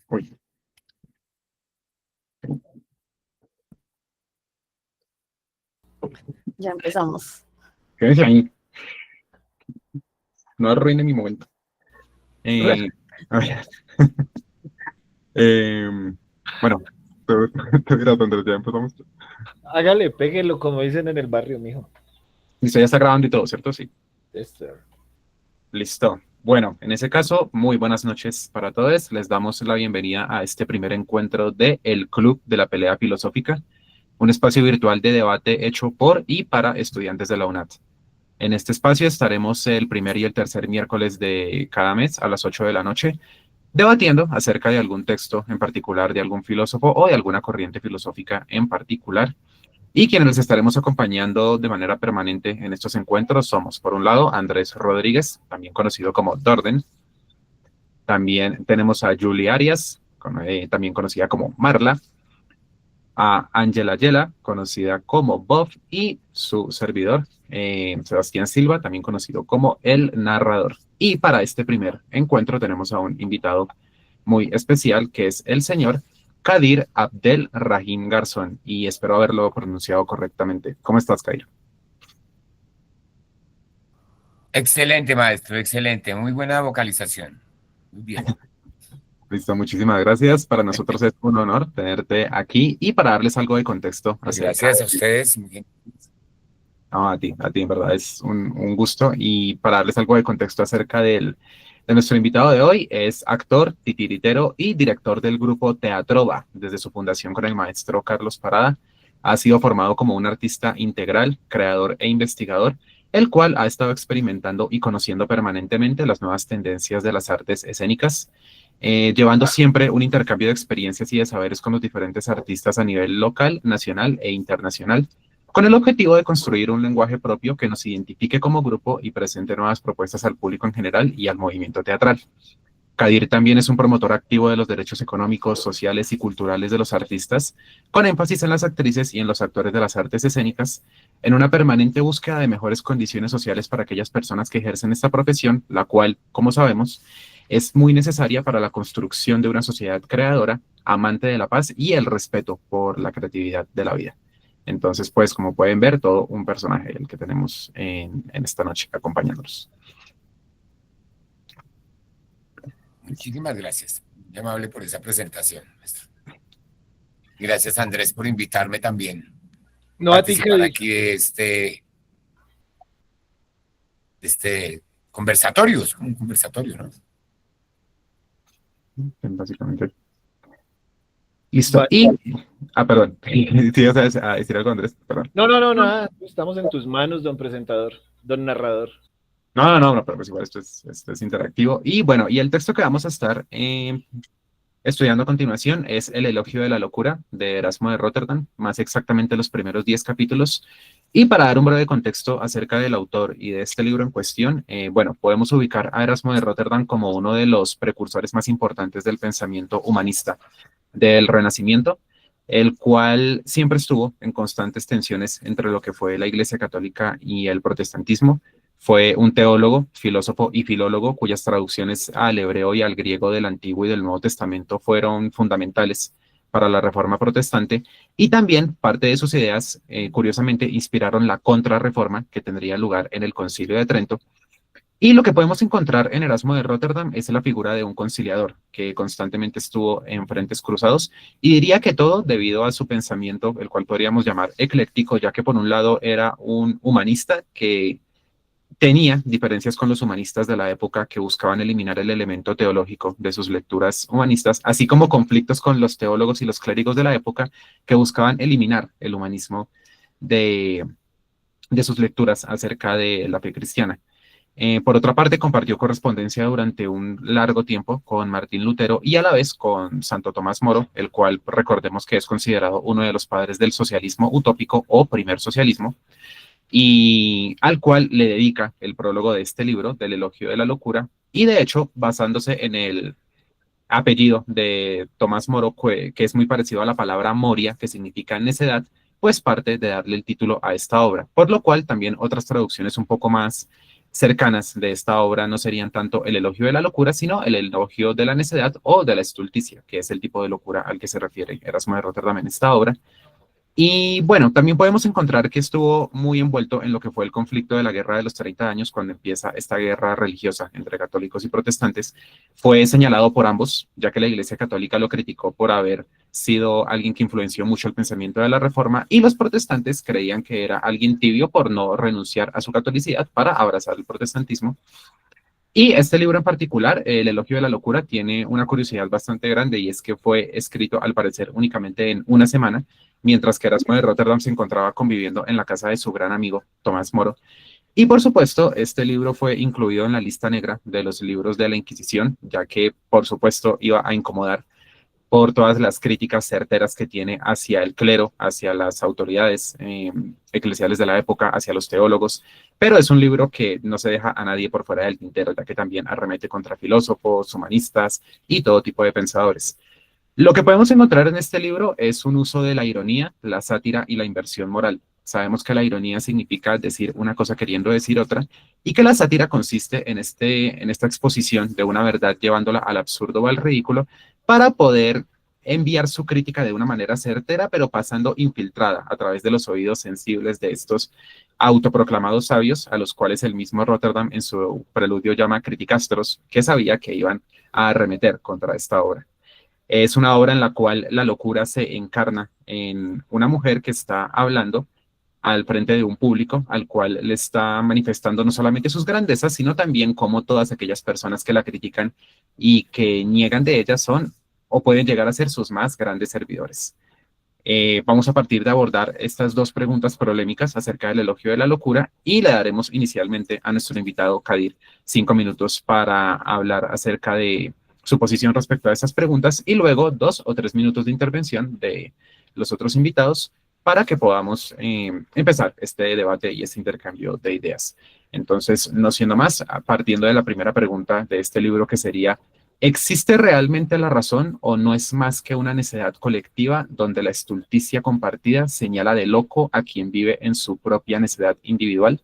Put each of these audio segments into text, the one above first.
Uy, Ya empezamos. quédese ahí, no arruine mi momento. Eh, a ver, bueno, te dirás dónde ya empezamos. Hágale, péguelo, como dicen en el barrio, mijo. Listo, ya está grabando y todo, ¿cierto? Sí. Este, Listo. Bueno, en ese caso, muy buenas noches para todos. Les damos la bienvenida a este primer encuentro de El Club de la Pelea Filosófica, un espacio virtual de debate hecho por y para estudiantes de la UNAT. En este espacio estaremos el primer y el tercer miércoles de cada mes a las 8 de la noche, debatiendo acerca de algún texto en particular de algún filósofo o de alguna corriente filosófica en particular. Y quienes les estaremos acompañando de manera permanente en estos encuentros somos, por un lado, Andrés Rodríguez, también conocido como Dorden. También tenemos a Julie Arias, también conocida como Marla, a Ángela Yela, conocida como Bob, y su servidor, Sebastián Silva, también conocido como el narrador. Y para este primer encuentro tenemos a un invitado muy especial, que es el señor Kadir Abdel Rahim Garzón, y espero haberlo pronunciado correctamente. ¿Cómo estás, Kadir? Excelente, maestro, excelente. Muy buena vocalización. Muy bien. Listo, muchísimas gracias. Para nosotros es un honor tenerte aquí y para darles algo de contexto acerca Gracias a de... ustedes. Muy bien. No, a ti, en verdad, es un gusto. Y para darles algo de contexto acerca de nuestro invitado de hoy, es actor, titiritero y director del grupo Teatrova. Desde su fundación con el maestro Carlos Parada, ha sido formado como un artista integral, creador e investigador, el cual ha estado experimentando y conociendo permanentemente las nuevas tendencias de las artes escénicas, llevando siempre un intercambio de experiencias y de saberes con los diferentes artistas a nivel local, nacional e internacional, con el objetivo de construir un lenguaje propio que nos identifique como grupo y presente nuevas propuestas al público en general y al movimiento teatral. Kadir también es un promotor activo de los derechos económicos, sociales y culturales de los artistas, con énfasis en las actrices y en los actores de las artes escénicas, en una permanente búsqueda de mejores condiciones sociales para aquellas personas que ejercen esta profesión, la cual, como sabemos, es muy necesaria para la construcción de una sociedad creadora, amante de la paz y el respeto por la creatividad de la vida. Entonces, pues, como pueden ver, todo un personaje el que tenemos en esta noche acompañándonos. Muchísimas gracias. Muy amable por esa presentación, maestro. Gracias, Andrés, por invitarme también a no a ti, participar Kadir. aquí de este conversatorio. Es como un conversatorio, ¿no? Básicamente. Listo. Va- Y, perdón. Sí, o sea, a decir algo, Andrés, perdón. No, nada. Estamos en tus manos, don presentador, don narrador. No, pero pues igual esto es interactivo. Y bueno, y el texto que vamos a estar estudiando a continuación es El elogio de la locura de Erasmo de Rotterdam, más exactamente los primeros 10 capítulos. Y para dar un breve contexto acerca del autor y de este libro en cuestión, bueno, podemos ubicar a Erasmo de Rotterdam como uno de los precursores más importantes del pensamiento humanista del Renacimiento, el cual siempre estuvo en constantes tensiones entre lo que fue la Iglesia Católica y el protestantismo. Fue un teólogo, filósofo y filólogo cuyas traducciones al hebreo y al griego del Antiguo y del Nuevo Testamento fueron fundamentales para la Reforma Protestante, y también parte de sus ideas, curiosamente, inspiraron la Contrarreforma que tendría lugar en el Concilio de Trento. Y lo que podemos encontrar en Erasmo de Rotterdam es la figura de un conciliador que constantemente estuvo en frentes cruzados, y diría que todo debido a su pensamiento, el cual podríamos llamar ecléctico, ya que por un lado era un humanista que tenía diferencias con los humanistas de la época que buscaban eliminar el elemento teológico de sus lecturas humanistas, así como conflictos con los teólogos y los clérigos de la época que buscaban eliminar el humanismo de, de sus lecturas acerca de la fe cristiana. Por otra parte, compartió correspondencia durante un largo tiempo con Martín Lutero y a la vez con Santo Tomás Moro, el cual recordemos que es considerado uno de los padres del socialismo utópico o primer socialismo, y al cual le dedica el prólogo de este libro, del elogio de la locura, y de hecho, basándose en el apellido de Tomás Moro, que es muy parecido a la palabra Moria, que significa necedad, pues parte de darle el título a esta obra, por lo cual también otras traducciones un poco más cercanas de esta obra no serían tanto el elogio de la locura, sino el elogio de la necedad o de la estulticia, que es el tipo de locura al que se refiere Erasmo de Rotterdam en esta obra. Y bueno, también podemos encontrar que estuvo muy envuelto en lo que fue el conflicto de la Guerra de los 30 años, cuando empieza esta guerra religiosa entre católicos y protestantes. Fue señalado por ambos, ya que la Iglesia Católica lo criticó por haber sido alguien que influenció mucho el pensamiento de la Reforma, y los protestantes creían que era alguien tibio por no renunciar a su catolicidad para abrazar el protestantismo. Y este libro en particular, El elogio de la locura, tiene una curiosidad bastante grande, y es que fue escrito al parecer únicamente en una semana, mientras que Erasmo de Rotterdam se encontraba conviviendo en la casa de su gran amigo Tomás Moro. Y por supuesto, este libro fue incluido en la lista negra de los libros de la Inquisición, ya que por supuesto iba a incomodar por todas las críticas certeras que tiene hacia el clero, hacia las autoridades eclesiales de la época, hacia los teólogos, pero es un libro que no se deja a nadie por fuera del tintero, ya que también arremete contra filósofos, humanistas y todo tipo de pensadores. Lo que podemos encontrar en este libro es un uso de la ironía, la sátira y la inversión moral. Sabemos que la ironía significa decir una cosa queriendo decir otra, y que la sátira consiste en esta exposición de una verdad llevándola al absurdo o al ridículo para poder enviar su crítica de una manera certera, pero pasando infiltrada a través de los oídos sensibles de estos autoproclamados sabios, a los cuales el mismo Rotterdam en su preludio llama criticastros, que sabía que iban a arremeter contra esta obra. Es una obra en la cual la locura se encarna en una mujer que está hablando al frente de un público al cual le está manifestando no solamente sus grandezas, sino también cómo todas aquellas personas que la critican y que niegan de ella son o pueden llegar a ser sus más grandes servidores. Vamos a partir de abordar estas dos preguntas polémicas acerca del elogio de la locura, y le daremos inicialmente a nuestro invitado Kadir 5 minutos para hablar acerca de su posición respecto a estas preguntas, y luego 2 o 3 minutos de intervención de los otros invitados para que podamos empezar este debate y este intercambio de ideas. Entonces, no siendo más, partiendo de la primera pregunta de este libro, que sería: ¿existe realmente la razón o no es más que una necedad colectiva donde la estulticia compartida señala de loco a quien vive en su propia necedad individual?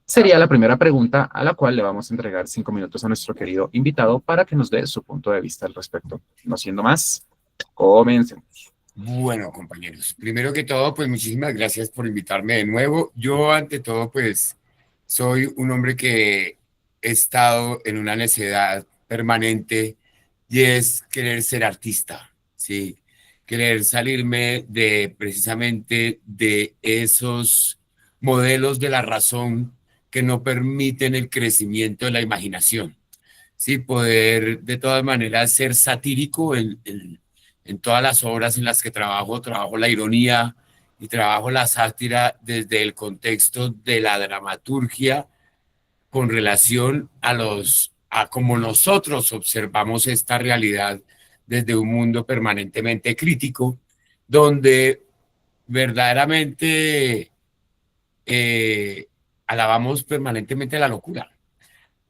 Sería la primera pregunta, a la cual le vamos a entregar 5 minutos a nuestro querido invitado para que nos dé su punto de vista al respecto. No siendo más, comencemos. Bueno, compañeros, primero que todo, pues muchísimas gracias por invitarme de nuevo. Yo, ante todo, pues soy un hombre que he estado en una necedad permanente, y es querer ser artista, ¿sí? Querer salirme de precisamente de esos modelos de la razón que no permiten el crecimiento de la imaginación, ¿sí? Poder de todas maneras ser satírico en todas las obras en las que trabajo la ironía y trabajo la sátira desde el contexto de la dramaturgia con relación a cómo nosotros observamos esta realidad desde un mundo permanentemente crítico, donde verdaderamente eh, alabamos permanentemente la locura,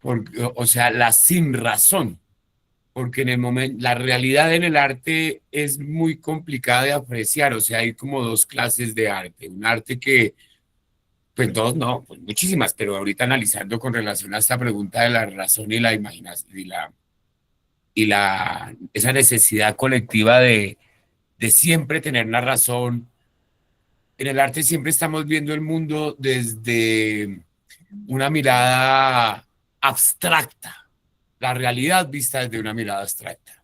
porque, o sea, la sin razón, porque en el momento, la realidad en el arte es muy complicada de apreciar. O sea, hay como dos clases de arte: un arte que, pues dos, no, pues muchísimas, pero ahorita analizando con relación a esta pregunta de la razón y la imaginación esa necesidad colectiva de siempre tener la razón. En el arte siempre estamos viendo el mundo desde una mirada abstracta, la realidad vista desde una mirada abstracta.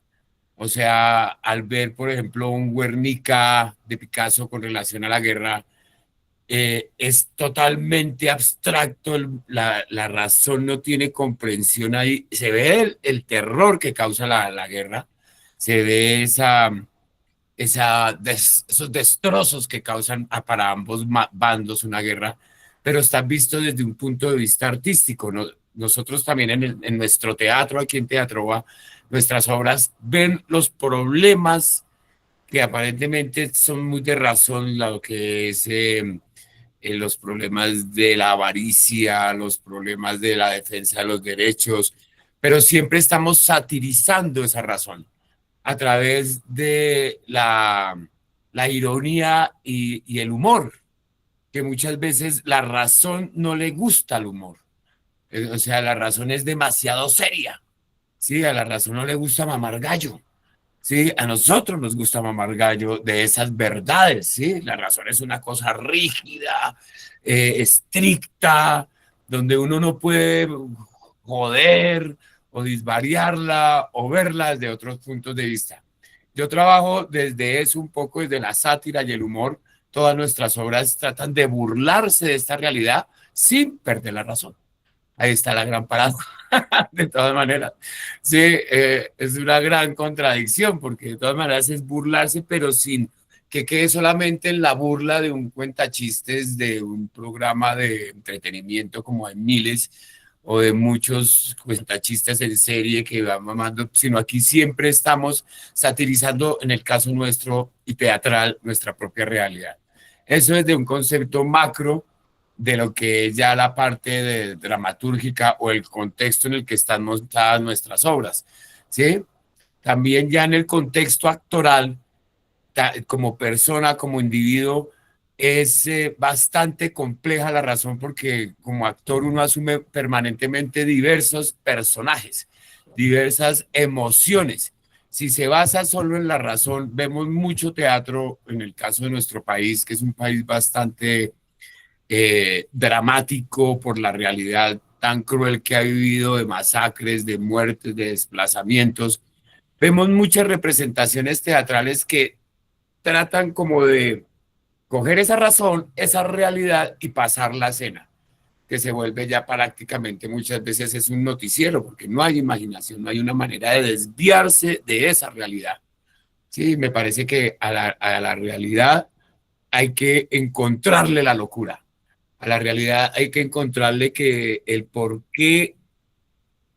O sea, al ver, por ejemplo, un Guernica de Picasso con relación a la guerra, es totalmente abstracto, la razón no tiene comprensión ahí. Se ve el terror que causa la guerra, se ve esos destrozos que causan para ambos bandos una guerra, pero está visto desde un punto de vista artístico, ¿no? Nosotros también en nuestro teatro, aquí en Teatro Va, nuestras obras ven los problemas que aparentemente son muy de razón, lo que es los problemas de la avaricia, los problemas de la defensa de los derechos, pero siempre estamos satirizando esa razón a través de la ironía y el humor, que muchas veces la razón no le gusta al humor. O sea, la razón es demasiado seria. Sí, a la razón no le gusta mamar gallo. Sí, a nosotros nos gusta mamar gallo de esas verdades, ¿sí? La razón es una cosa rígida, estricta, donde uno no puede joder o disvariarla o verla desde otros puntos de vista. Yo trabajo desde eso un poco, desde la sátira y el humor. Todas nuestras obras tratan de burlarse de esta realidad sin perder la razón. Ahí está la gran parada, de todas maneras. Sí, es una gran contradicción, porque de todas maneras es burlarse, pero sin que quede solamente en la burla de un cuentachistes, de un programa de entretenimiento como hay miles, o de muchos cuentachistes en serie que van mamando, sino aquí siempre estamos satirizando, en el caso nuestro y teatral, nuestra propia realidad. Eso es de un concepto macro de lo que es ya la parte de dramatúrgica o el contexto en el que están montadas nuestras obras, ¿sí? También ya en el contexto actoral, como persona, como individuo, es bastante compleja la razón porque como actor uno asume permanentemente diversos personajes, diversas emociones. Si se basa solo en la razón, vemos mucho teatro en el caso de nuestro país, que es un país bastante dramático por la realidad tan cruel que ha vivido de masacres, de muertes, de desplazamientos. Vemos muchas representaciones teatrales que tratan como de coger esa razón, esa realidad y pasar la escena, que se vuelve ya prácticamente muchas veces es un noticiero, porque no hay imaginación, no hay una manera de desviarse de esa realidad. Sí, me parece que a la realidad hay que encontrarle la locura. A la realidad hay que encontrarle que el por qué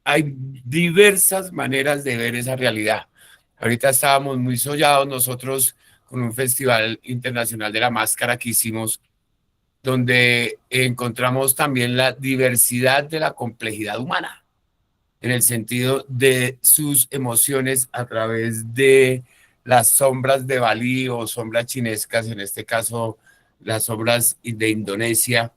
hay diversas maneras de ver esa realidad. Ahorita estábamos muy sollados nosotros con un festival internacional de la máscara que hicimos, donde encontramos también la diversidad de la complejidad humana, en el sentido de sus emociones a través de las sombras de Bali o sombras chinescas, en este caso las sombras de Indonesia,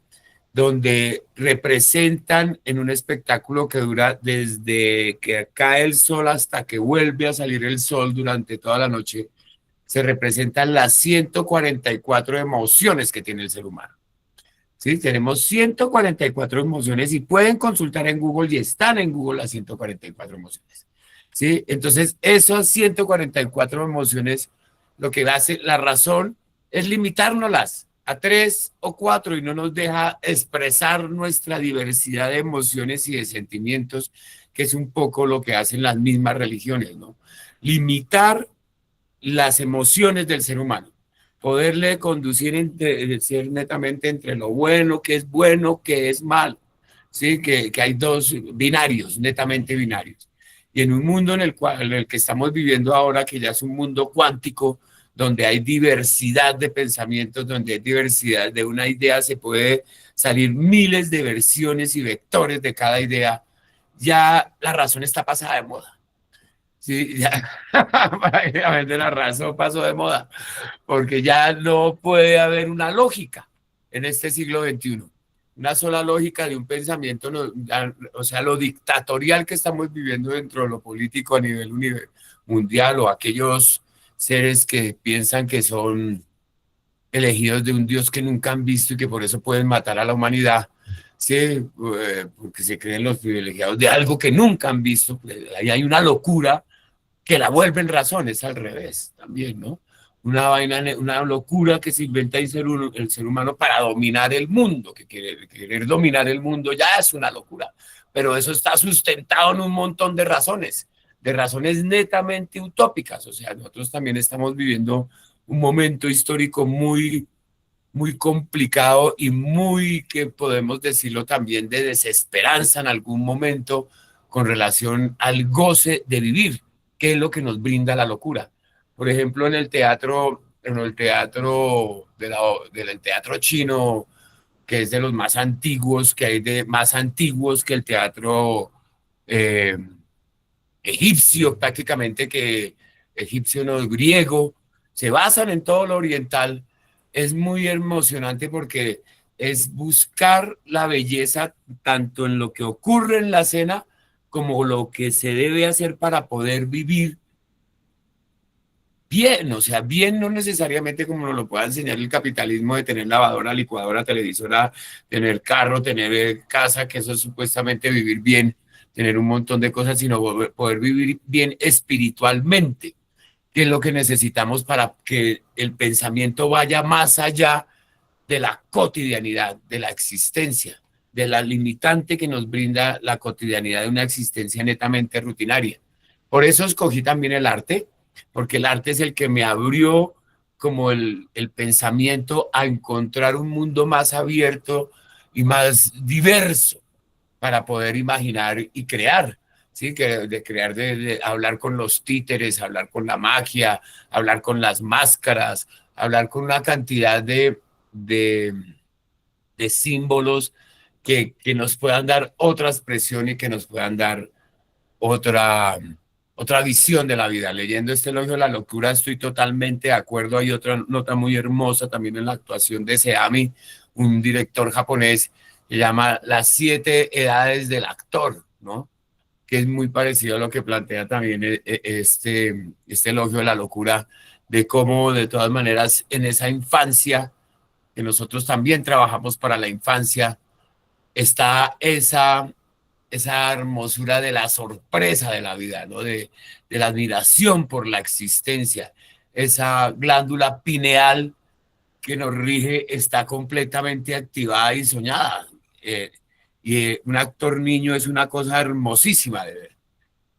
donde representan en un espectáculo que dura desde que cae el sol hasta que vuelve a salir el sol durante toda la noche, se representan las 144 emociones que tiene el ser humano. ¿Sí? Tenemos 144 emociones y pueden consultar en Google y están en Google las 144 emociones. ¿Sí? Entonces, esas 144 emociones, lo que hace la razón es limitárnoslas a 3 o 4 y no nos deja expresar nuestra diversidad de emociones y de sentimientos, que es un poco lo que hacen las mismas religiones, ¿no? Limitar las emociones del ser humano, poderle conducir ser netamente entre lo bueno, que es malo, ¿sí? Que hay dos binarios, netamente binarios. Y en un mundo en el que estamos viviendo ahora, que ya es un mundo cuántico, donde hay diversidad de pensamientos, donde hay diversidad de una idea, se puede salir miles de versiones y vectores de cada idea, ya la razón está pasada de moda. Sí, ya prácticamente la razón pasó de moda, porque ya no puede haber una lógica en este siglo XXI. Una sola lógica de un pensamiento, o sea, lo dictatorial que estamos viviendo dentro de lo político a nivel mundial, o aquellos seres que piensan que son elegidos de un Dios que nunca han visto y que por eso pueden matar a la humanidad, ¿sí? Porque se creen los privilegiados de algo que nunca han visto. Ahí hay una locura que la vuelven razón, es al revés también, ¿no? Una vaina, una locura que se inventa el ser humano para dominar el mundo, que querer dominar el mundo ya es una locura, pero eso está sustentado en un montón de razones netamente utópicas. O sea, nosotros también estamos viviendo un momento histórico muy, muy complicado y muy, que podemos decirlo también, de desesperanza en algún momento con relación al goce de vivir, que es lo que nos brinda la locura. Por ejemplo, en el teatro del teatro chino, que es de los más antiguos, que hay de más antiguos que el teatro eh, egipcio, prácticamente, que egipcio no griego, se basan en todo lo oriental. Es muy emocionante porque es buscar la belleza tanto en lo que ocurre en la escena como lo que se debe hacer para poder vivir bien, o sea, bien no necesariamente como nos lo pueda enseñar el capitalismo de tener lavadora, licuadora, televisora, tener carro, tener casa, que eso es supuestamente vivir bien, tener un montón de cosas, sino poder vivir bien espiritualmente, que es lo que necesitamos para que el pensamiento vaya más allá de la cotidianidad, de la existencia, de la limitante que nos brinda la cotidianidad de una existencia netamente rutinaria. Por eso escogí también el arte, porque el arte es el que me abrió como el pensamiento a encontrar un mundo más abierto y más diverso para poder imaginar y crear. Sí, que de crear, de hablar con los títeres, hablar con la magia, hablar con las máscaras, hablar con una cantidad de, de símbolos que nos puedan dar otra expresión y que nos puedan dar otra visión de la vida. Leyendo este Elogio de la Locura estoy totalmente de acuerdo. Hay otra nota muy hermosa también en la actuación de Seami, un director japonés que llama Las 7 edades del actor, ¿no? Que es muy parecido a lo que plantea también este Elogio de la Locura, de cómo de todas maneras en esa infancia, que nosotros también trabajamos para la infancia, está esa hermosura de la sorpresa de la vida, ¿no? De la admiración por la existencia. Esa glándula pineal que nos rige está completamente activada y soñada. Un actor niño es una cosa hermosísima de ver.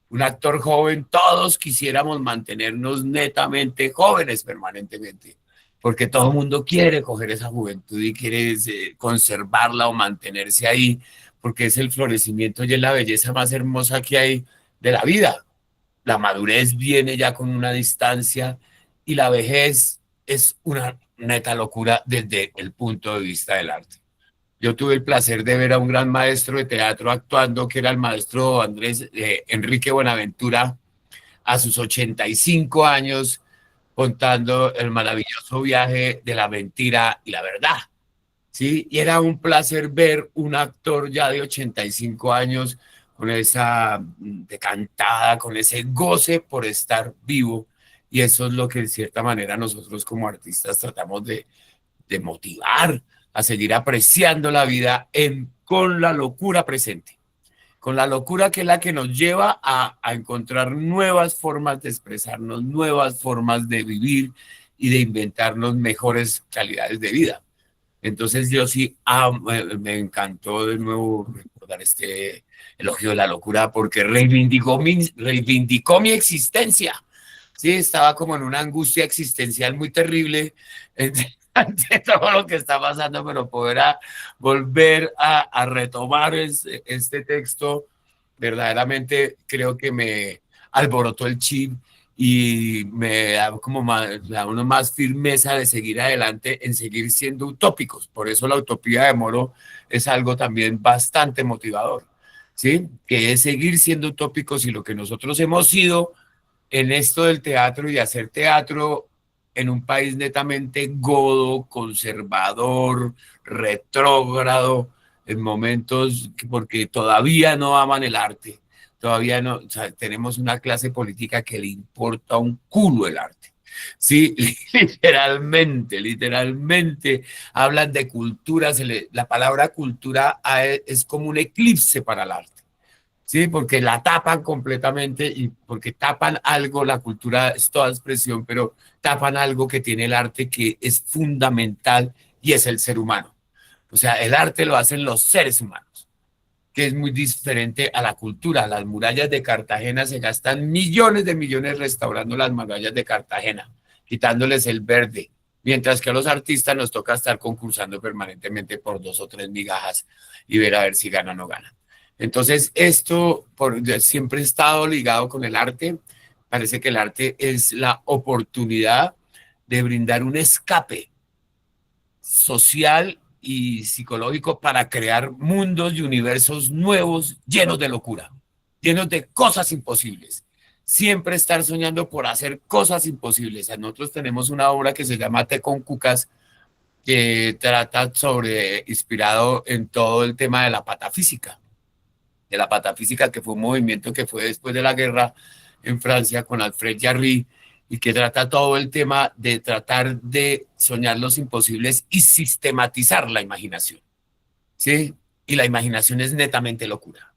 Un actor joven, todos quisiéramos mantenernos netamente jóvenes permanentemente, porque todo el mundo quiere coger esa juventud y quiere conservarla o mantenerse ahí, porque es el florecimiento y es la belleza más hermosa que hay de la vida. La madurez viene ya con una distancia y la vejez es una neta locura desde el punto de vista del arte. Yo tuve el placer de ver a un gran maestro de teatro actuando, que era el maestro Enrique Buenaventura, a sus 85 años, contando el maravilloso viaje de la mentira y la verdad. ¿Sí? Y era un placer ver un actor ya de 85 años con esa decantada, con ese goce por estar vivo. Y eso es lo que de cierta manera nosotros como artistas tratamos de motivar a seguir apreciando la vida con la locura presente, con la locura que es la que nos lleva a encontrar nuevas formas de expresarnos, nuevas formas de vivir y de inventarnos mejores calidades de vida. Entonces yo sí me encantó de nuevo recordar este Elogio de la Locura porque reivindicó mi existencia. Sí, estaba como en una angustia existencial muy terrible ante todo lo que está pasando, pero poder volver a retomar este texto, verdaderamente creo que me alborotó el chip y me da como más, da una más firmeza de seguir adelante en seguir siendo utópicos. Por eso la utopía de Moro es algo también bastante motivador, ¿sí? Que es seguir siendo utópicos y lo que nosotros hemos sido en esto del teatro y hacer teatro en un país netamente godo, conservador, retrógrado, en momentos porque todavía no aman el arte, todavía no, o sea, tenemos una clase política que le importa un culo el arte. Sí, literalmente hablan de cultura, la palabra cultura es como un eclipse para el arte. Sí, porque la tapan completamente y porque tapan algo, la cultura es toda expresión, pero tapan algo que tiene el arte que es fundamental y es el ser humano. O sea, el arte lo hacen los seres humanos, que es muy diferente a la cultura. Las murallas de Cartagena se gastan millones de millones restaurando las murallas de Cartagena, quitándoles el verde, mientras que a los artistas nos toca estar concursando permanentemente por 2 o 3 migajas y ver a ver si ganan o no ganan. Entonces, esto siempre ha estado ligado con el arte. Parece que el arte es la oportunidad de brindar un escape social y psicológico para crear mundos y universos nuevos llenos de locura, llenos de cosas imposibles. Siempre estar soñando por hacer cosas imposibles. Nosotros tenemos una obra que se llama Té con Cucas, que trata sobre, inspirado en todo el tema de la patafísica, que fue un movimiento que fue después de la guerra en Francia con Alfred Jarry, y que trata todo el tema de tratar de soñar los imposibles y sistematizar la imaginación, ¿sí? Y la imaginación es netamente locura.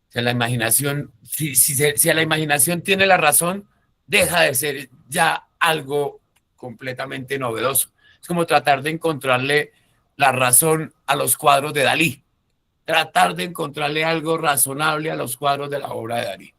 O sea, la imaginación, si la imaginación tiene la razón, deja de ser ya algo completamente novedoso. Es como tratar de encontrarle la razón a los cuadros de Dalí, tratar de encontrarle algo razonable a los cuadros de la obra de Dalí.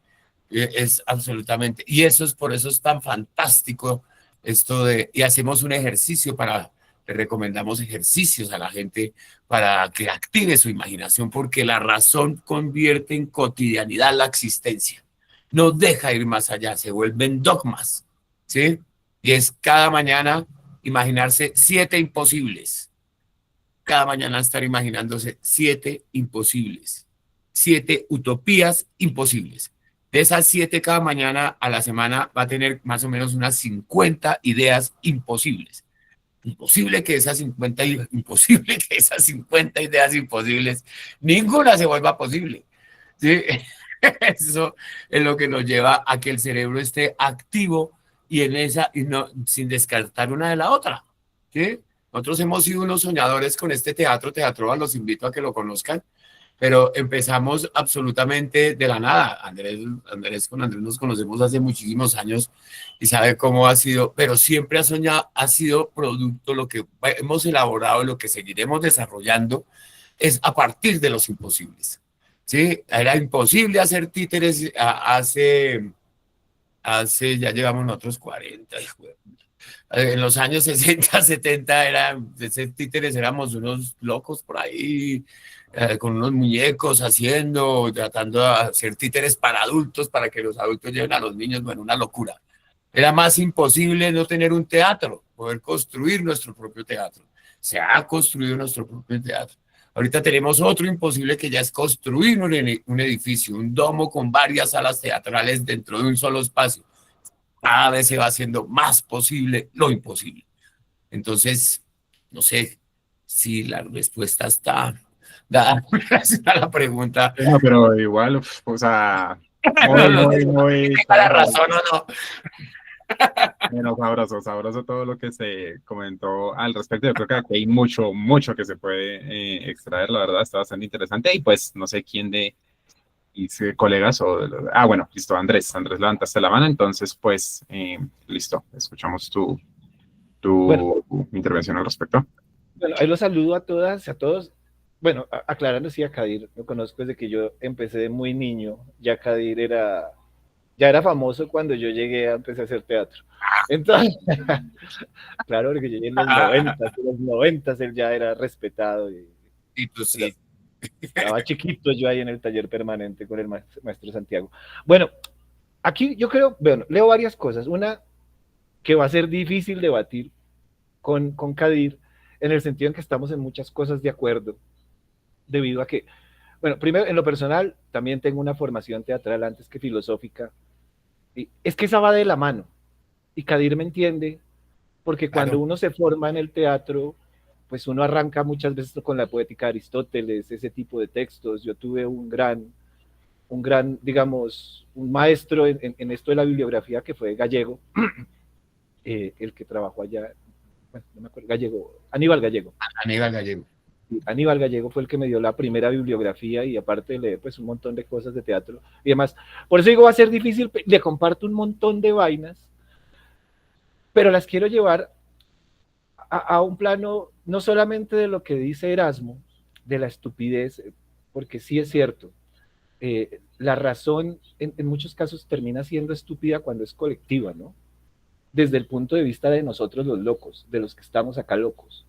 Es absolutamente, y eso es por eso es tan fantástico esto de, y hacemos un ejercicio para, le recomendamos ejercicios a la gente para que active su imaginación, porque la razón convierte en cotidianidad la existencia, no deja ir más allá, se vuelven dogmas, ¿sí? Y es cada mañana imaginarse 7 imposibles, cada mañana estar imaginándose 7 imposibles, 7 utopías imposibles. De esas 7 cada mañana a la semana va a tener más o menos unas 50 ideas imposibles. Imposible que esas 50 ideas imposibles, ninguna se vuelva posible. ¿Sí? Eso es lo que nos lleva a que el cerebro esté activo y en esa, y no, sin descartar una de la otra. ¿Sí? Nosotros hemos sido unos soñadores con este Teatro, los invito a que lo conozcan, pero empezamos absolutamente de la nada. Con Andrés nos conocemos hace muchísimos años y sabe cómo ha sido, pero siempre ha soñado, ha sido producto, lo que hemos elaborado, lo que seguiremos desarrollando, es a partir de los imposibles. ¿Sí? Era imposible hacer títeres hace ya llevamos nosotros 40. En los años 60, 70, de títeres éramos unos locos por ahí, con unos muñecos tratando de hacer títeres para adultos, para que los adultos lleven a los niños, bueno, una locura. Era más imposible no tener un teatro, poder construir nuestro propio teatro. Se ha construido nuestro propio teatro. Ahorita tenemos otro imposible que ya es construir un edificio, un domo con varias salas teatrales dentro de un solo espacio. Cada vez se va haciendo más posible lo imposible. Entonces, no sé si la respuesta está dada a la pregunta. No, pero igual, o sea, No, muy la razón o no. bueno, sabroso, sabroso todo lo que se comentó al respecto. Yo creo que aquí hay mucho, mucho que se puede extraer, la verdad, está bastante interesante. Y pues no sé quién de mis colegas bueno, listo, Andrés, levantaste la mano, entonces pues listo, escuchamos Bueno, tu intervención al respecto. bueno, ahí los saludo a todas y a todos. Bueno, aclarando, sí, a Kadir lo conozco desde que yo empecé de muy niño. Ya Kadir ya era famoso cuando yo llegué a empezar a hacer teatro. Entonces, claro, porque yo llegué en los 90 él ya era respetado. Y tú sí. Estaba chiquito yo ahí en el taller permanente con el maestro Santiago. Bueno, aquí yo creo, bueno, leo varias cosas. Una que va a ser difícil debatir con Kadir, en el sentido en que estamos en muchas cosas de acuerdo, debido a que, bueno, primero, en lo personal, también tengo una formación teatral antes que filosófica, y es que esa va de la mano, y Kadir me entiende, porque cuando Claro. uno se forma en el teatro, pues uno arranca muchas veces con la poética de Aristóteles, ese tipo de textos. Yo tuve un gran digamos, un maestro en esto de la bibliografía que fue Gallego, el que trabajó allá, bueno, no me acuerdo, Gallego, Aníbal Gallego. Aníbal Gallego. Aníbal Gallego fue el que me dio la primera bibliografía y aparte de leer pues un montón de cosas de teatro y demás. Por eso digo, va a ser difícil, le comparto un montón de vainas, pero las quiero llevar a un plano no solamente de lo que dice Erasmo, de la estupidez, porque sí es cierto, la razón en muchos casos termina siendo estúpida cuando es colectiva, ¿no? Desde el punto de vista de nosotros los locos, de los que estamos acá locos,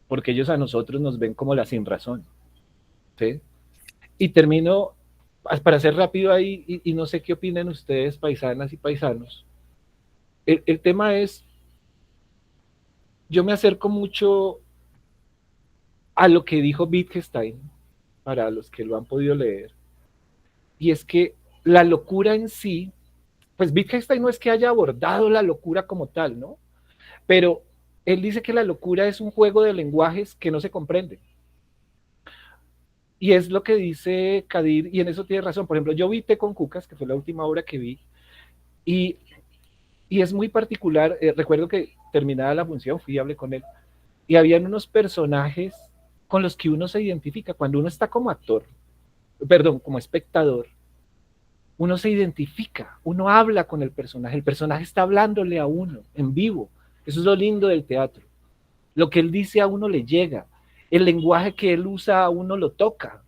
porque ellos a nosotros nos ven como la sin razón, ¿sí? Y termino, para ser rápido ahí, y no sé qué opinen ustedes, paisanas y paisanos, el tema es, yo me acerco mucho a lo que dijo Wittgenstein, para los que lo han podido leer, y es que la locura en sí, pues Wittgenstein no es que haya abordado la locura como tal, ¿no? Pero él dice que la locura es un juego de lenguajes que no se comprende. Y es lo que dice Kadir, y en eso tiene razón. Por ejemplo, yo vi Té con Cucas, que fue la última obra que vi, y, y es muy particular. Recuerdo que terminada la función, fui y hablé con él, y habían unos personajes con los que uno se identifica. Cuando uno está como actor, perdón, como espectador, uno se identifica, uno habla con el personaje está hablándole a uno en vivo. Eso es lo lindo del teatro. Lo que él dice a uno le llega, el lenguaje que él usa a uno lo toca.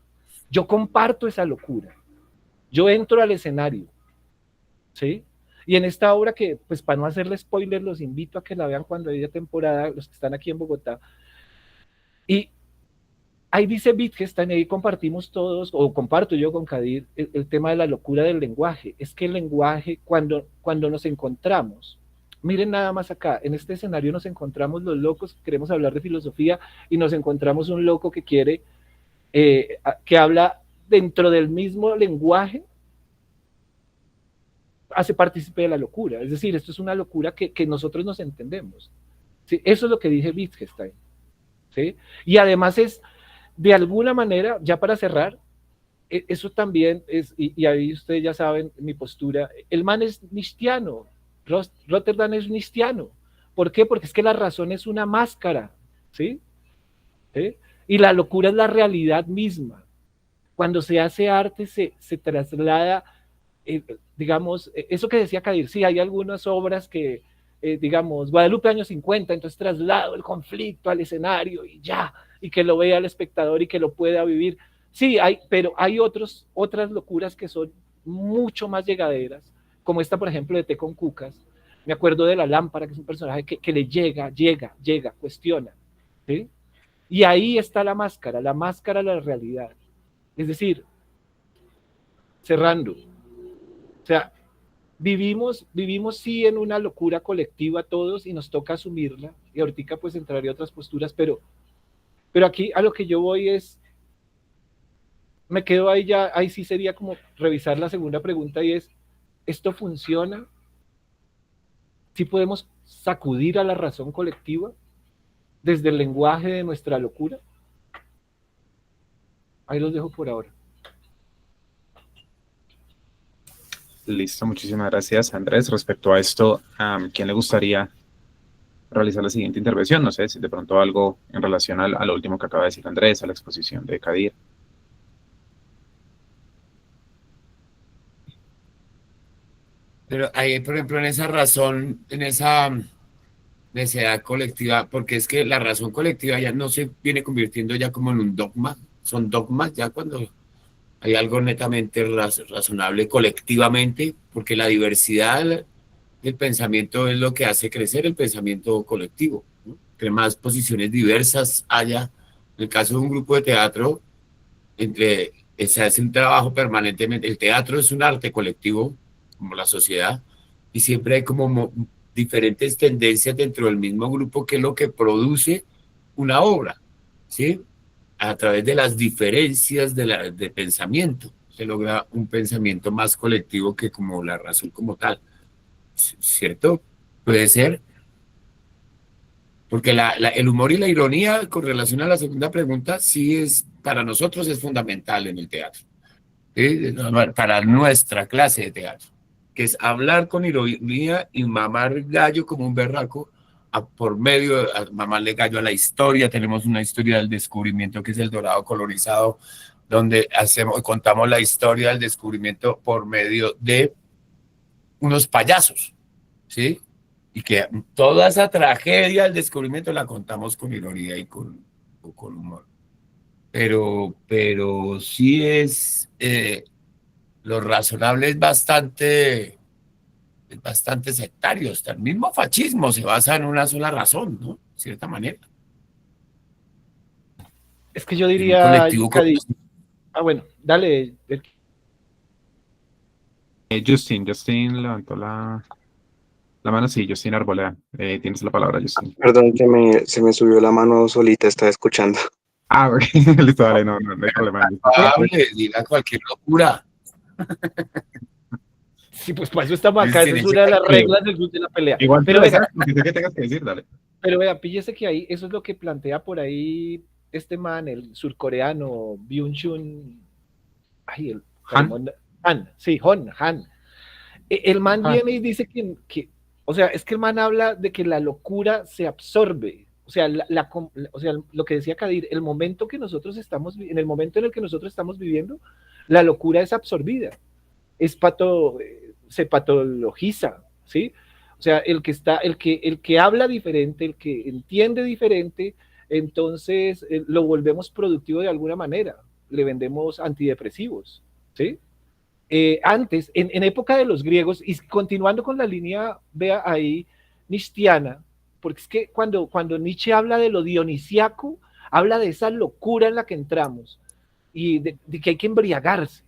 Yo comparto esa locura. Yo entro al escenario, ¿sí? Y en esta obra que, pues para no hacerle spoiler, los invito a que la vean cuando haya temporada, los que están aquí en Bogotá. Y ahí dice Wittgenstein, ahí compartimos todos, o comparto yo con Kadir, el tema de la locura del lenguaje. Es que el lenguaje, cuando nos encontramos, miren nada más acá, en este escenario nos encontramos los locos que queremos hablar de filosofía y nos encontramos un loco que quiere, que habla dentro del mismo lenguaje, hace partícipe de la locura. Es decir, esto es una locura que nosotros nos entendemos. ¿Sí? Eso es lo que dice Wittgenstein. ¿Sí? Y además es, de alguna manera, ya para cerrar, eso también es, y ahí ustedes ya saben mi postura, el man es nistiano, Rotterdam es nistiano. ¿Por qué? Porque es que la razón es una máscara, ¿sí? ¿Sí? Y la locura es la realidad misma. Cuando se hace arte se traslada, digamos, eso que decía Kadir, sí, hay algunas obras que, digamos, Guadalupe años 50, entonces traslado el conflicto al escenario y ya, y que lo vea el espectador y que lo pueda vivir. Sí, pero hay otras locuras que son mucho más llegaderas, como esta, por ejemplo, de Té con Cucas. Me acuerdo de la lámpara, que es un personaje que le llega, cuestiona, ¿sí? Y ahí está la máscara de la realidad. Es decir, cerrando, o sea, vivimos sí en una locura colectiva todos y nos toca asumirla, y ahorita pues entraría otras posturas, pero aquí a lo que yo voy es, me quedo ahí ya, ahí sí sería como revisar la segunda pregunta y es, ¿esto funciona? ¿Sí podemos sacudir a la razón colectiva desde el lenguaje de nuestra locura? Ahí los dejo por ahora. Listo, muchísimas gracias, Andrés. Respecto a esto, ¿a quién le gustaría realizar la siguiente intervención? No sé si de pronto algo en relación a lo último que acaba de decir Andrés, a la exposición de Kadir. Pero ahí, por ejemplo, en esa razón, en esa necesidad colectiva, porque es que la razón colectiva ya no se viene convirtiendo ya como en un dogma, son dogmas ya cuando hay algo netamente razonable colectivamente, porque la diversidad del pensamiento es lo que hace crecer el pensamiento colectivo, ¿no? Que más posiciones diversas haya. En el caso de un grupo de teatro, se hace un trabajo permanentemente. El teatro es un arte colectivo, como la sociedad, y siempre hay como diferentes tendencias dentro del mismo grupo que es lo que produce una obra, ¿sí? A través de las diferencias de pensamiento se logra un pensamiento más colectivo que como la razón como tal, ¿cierto? Puede ser, porque el humor y la ironía con relación a la segunda pregunta sí es, para nosotros es fundamental en el teatro, ¿sí? Para nuestra clase de teatro, que es hablar con ironía y mamar gallo como un berraco por medio de mamarle gallo a la historia. Tenemos una historia del descubrimiento que es el dorado colonizado, donde contamos la historia del descubrimiento por medio de unos payasos, ¿sí? Y que toda esa tragedia del descubrimiento la contamos con ironía y con humor. Pero sí es, lo razonable es bastante sectario. Hasta el mismo fascismo se basa en una sola razón, ¿no? De cierta manera. Es que yo En un diría, colectivo bueno, dale. Justin levantó la mano, sí, Justin Arboleda. Tienes la palabra, Justin. Perdón, se me subió la mano solita, estaba escuchando. Ah, ok. Listo, dale, no hay problema. diga cualquier locura. Sí, pues para eso estamos acá, Pues, esa en es ese una de las caso, reglas del club de la pelea. Igual Pero tú venga, sabes, lo que sea que tengas que decir, dale. pero vea, píllese que ahí, eso es lo que plantea por ahí este man, el surcoreano, Byung-chun, ay, el Han, Han, sí, Han. El man Han. viene y dice o sea, es que el man habla de que la locura se absorbe. O sea, o sea, lo que decía Kadir, el momento que nosotros estamos, en el momento en el que nosotros estamos viviendo, la locura es absorbida, se patologiza, ¿sí? O sea, el que habla diferente, el que entiende diferente, entonces lo volvemos productivo de alguna manera, le vendemos antidepresivos, ¿sí? Antes, en época de los griegos, y continuando con la línea, vea ahí, nistiana, porque es que cuando Nietzsche habla de lo dionisiaco, habla de esa locura en la que entramos y de que hay que embriagarse,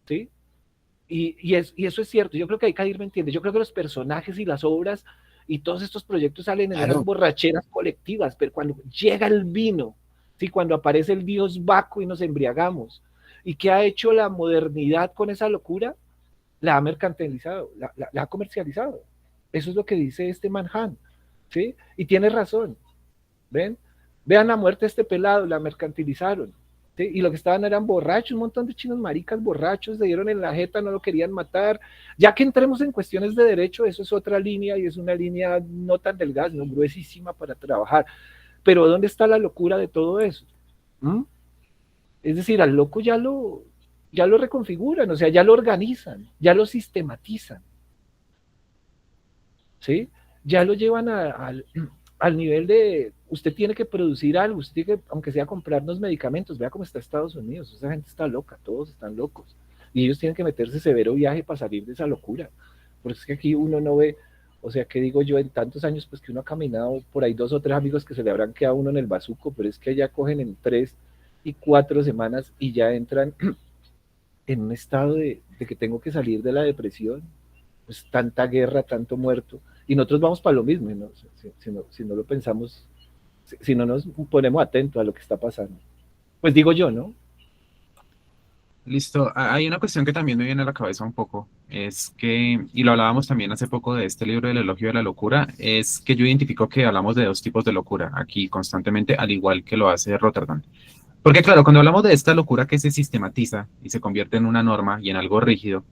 ¿sí? Y eso es cierto, yo creo que ahí Kadir me entiende, yo creo que los personajes y las obras y todos estos proyectos salen en esas Claro. borracheras colectivas, pero cuando llega el vino, ¿sí? Cuando aparece el dios Baco y nos embriagamos, ¿y qué ha hecho la modernidad con esa locura? La ha mercantilizado, la ha comercializado. Eso es lo que dice este Manhattan, ¿sí? Y tiene razón, ¿ven? Vean la muerte de este pelado, la mercantilizaron, ¿sí? Y lo que estaban eran borrachos, un montón de chinos maricas borrachos, le dieron en la jeta, no lo querían matar. Ya que entremos en cuestiones de derecho, eso es otra línea y es una línea no tan delgada, sino gruesísima para trabajar. Pero ¿dónde está la locura de todo eso? ¿Mm? Es decir, al loco ya lo reconfiguran, o sea, ya lo organizan, ya lo sistematizan, ¿sí? Ya lo llevan al nivel de, usted tiene que producir algo, usted tiene que, aunque sea comprarnos medicamentos, vea cómo está Estados Unidos, esa gente está loca, todos están locos, y ellos tienen que meterse severo viaje para salir de esa locura, porque es que aquí uno no ve, o sea, ¿qué digo yo? En tantos años, pues que uno ha caminado por ahí 2 o 3 amigos que se le habrán quedado uno en el bazuco, pero es que allá cogen en 3 y 4 semanas y ya entran en un estado de que tengo que salir de la depresión, pues tanta guerra, tanto muerto, y nosotros vamos para lo mismo, ¿no? Si no lo pensamos, si no nos ponemos atentos a lo que está pasando. Pues digo yo, ¿no? Listo. Hay una cuestión que también me viene a la cabeza un poco, es que, y lo hablábamos también hace poco de este libro del elogio de la locura, es que yo identifico que hablamos de dos tipos de locura aquí constantemente, al igual que lo hace Rotterdam. Porque claro, cuando hablamos de esta locura que se sistematiza y se convierte en una norma y en algo rígido,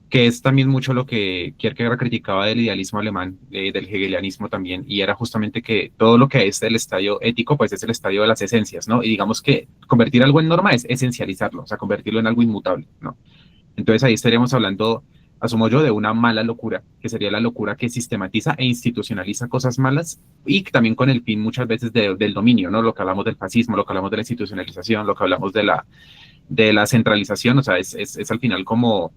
que es también mucho lo que Kierkegaard criticaba del idealismo alemán, del hegelianismo también, y era justamente que todo lo que es el estadio ético, pues es el estadio de las esencias, ¿no? Y digamos que convertir algo en norma es esencializarlo, o sea, convertirlo en algo inmutable, ¿no? Entonces ahí estaríamos hablando, asumo yo, de una mala locura, que sería la locura que sistematiza e institucionaliza cosas malas y que también con el fin muchas veces del dominio, ¿no? Lo que hablamos del fascismo, lo que hablamos de la institucionalización, lo que hablamos de la centralización, o sea, es al final como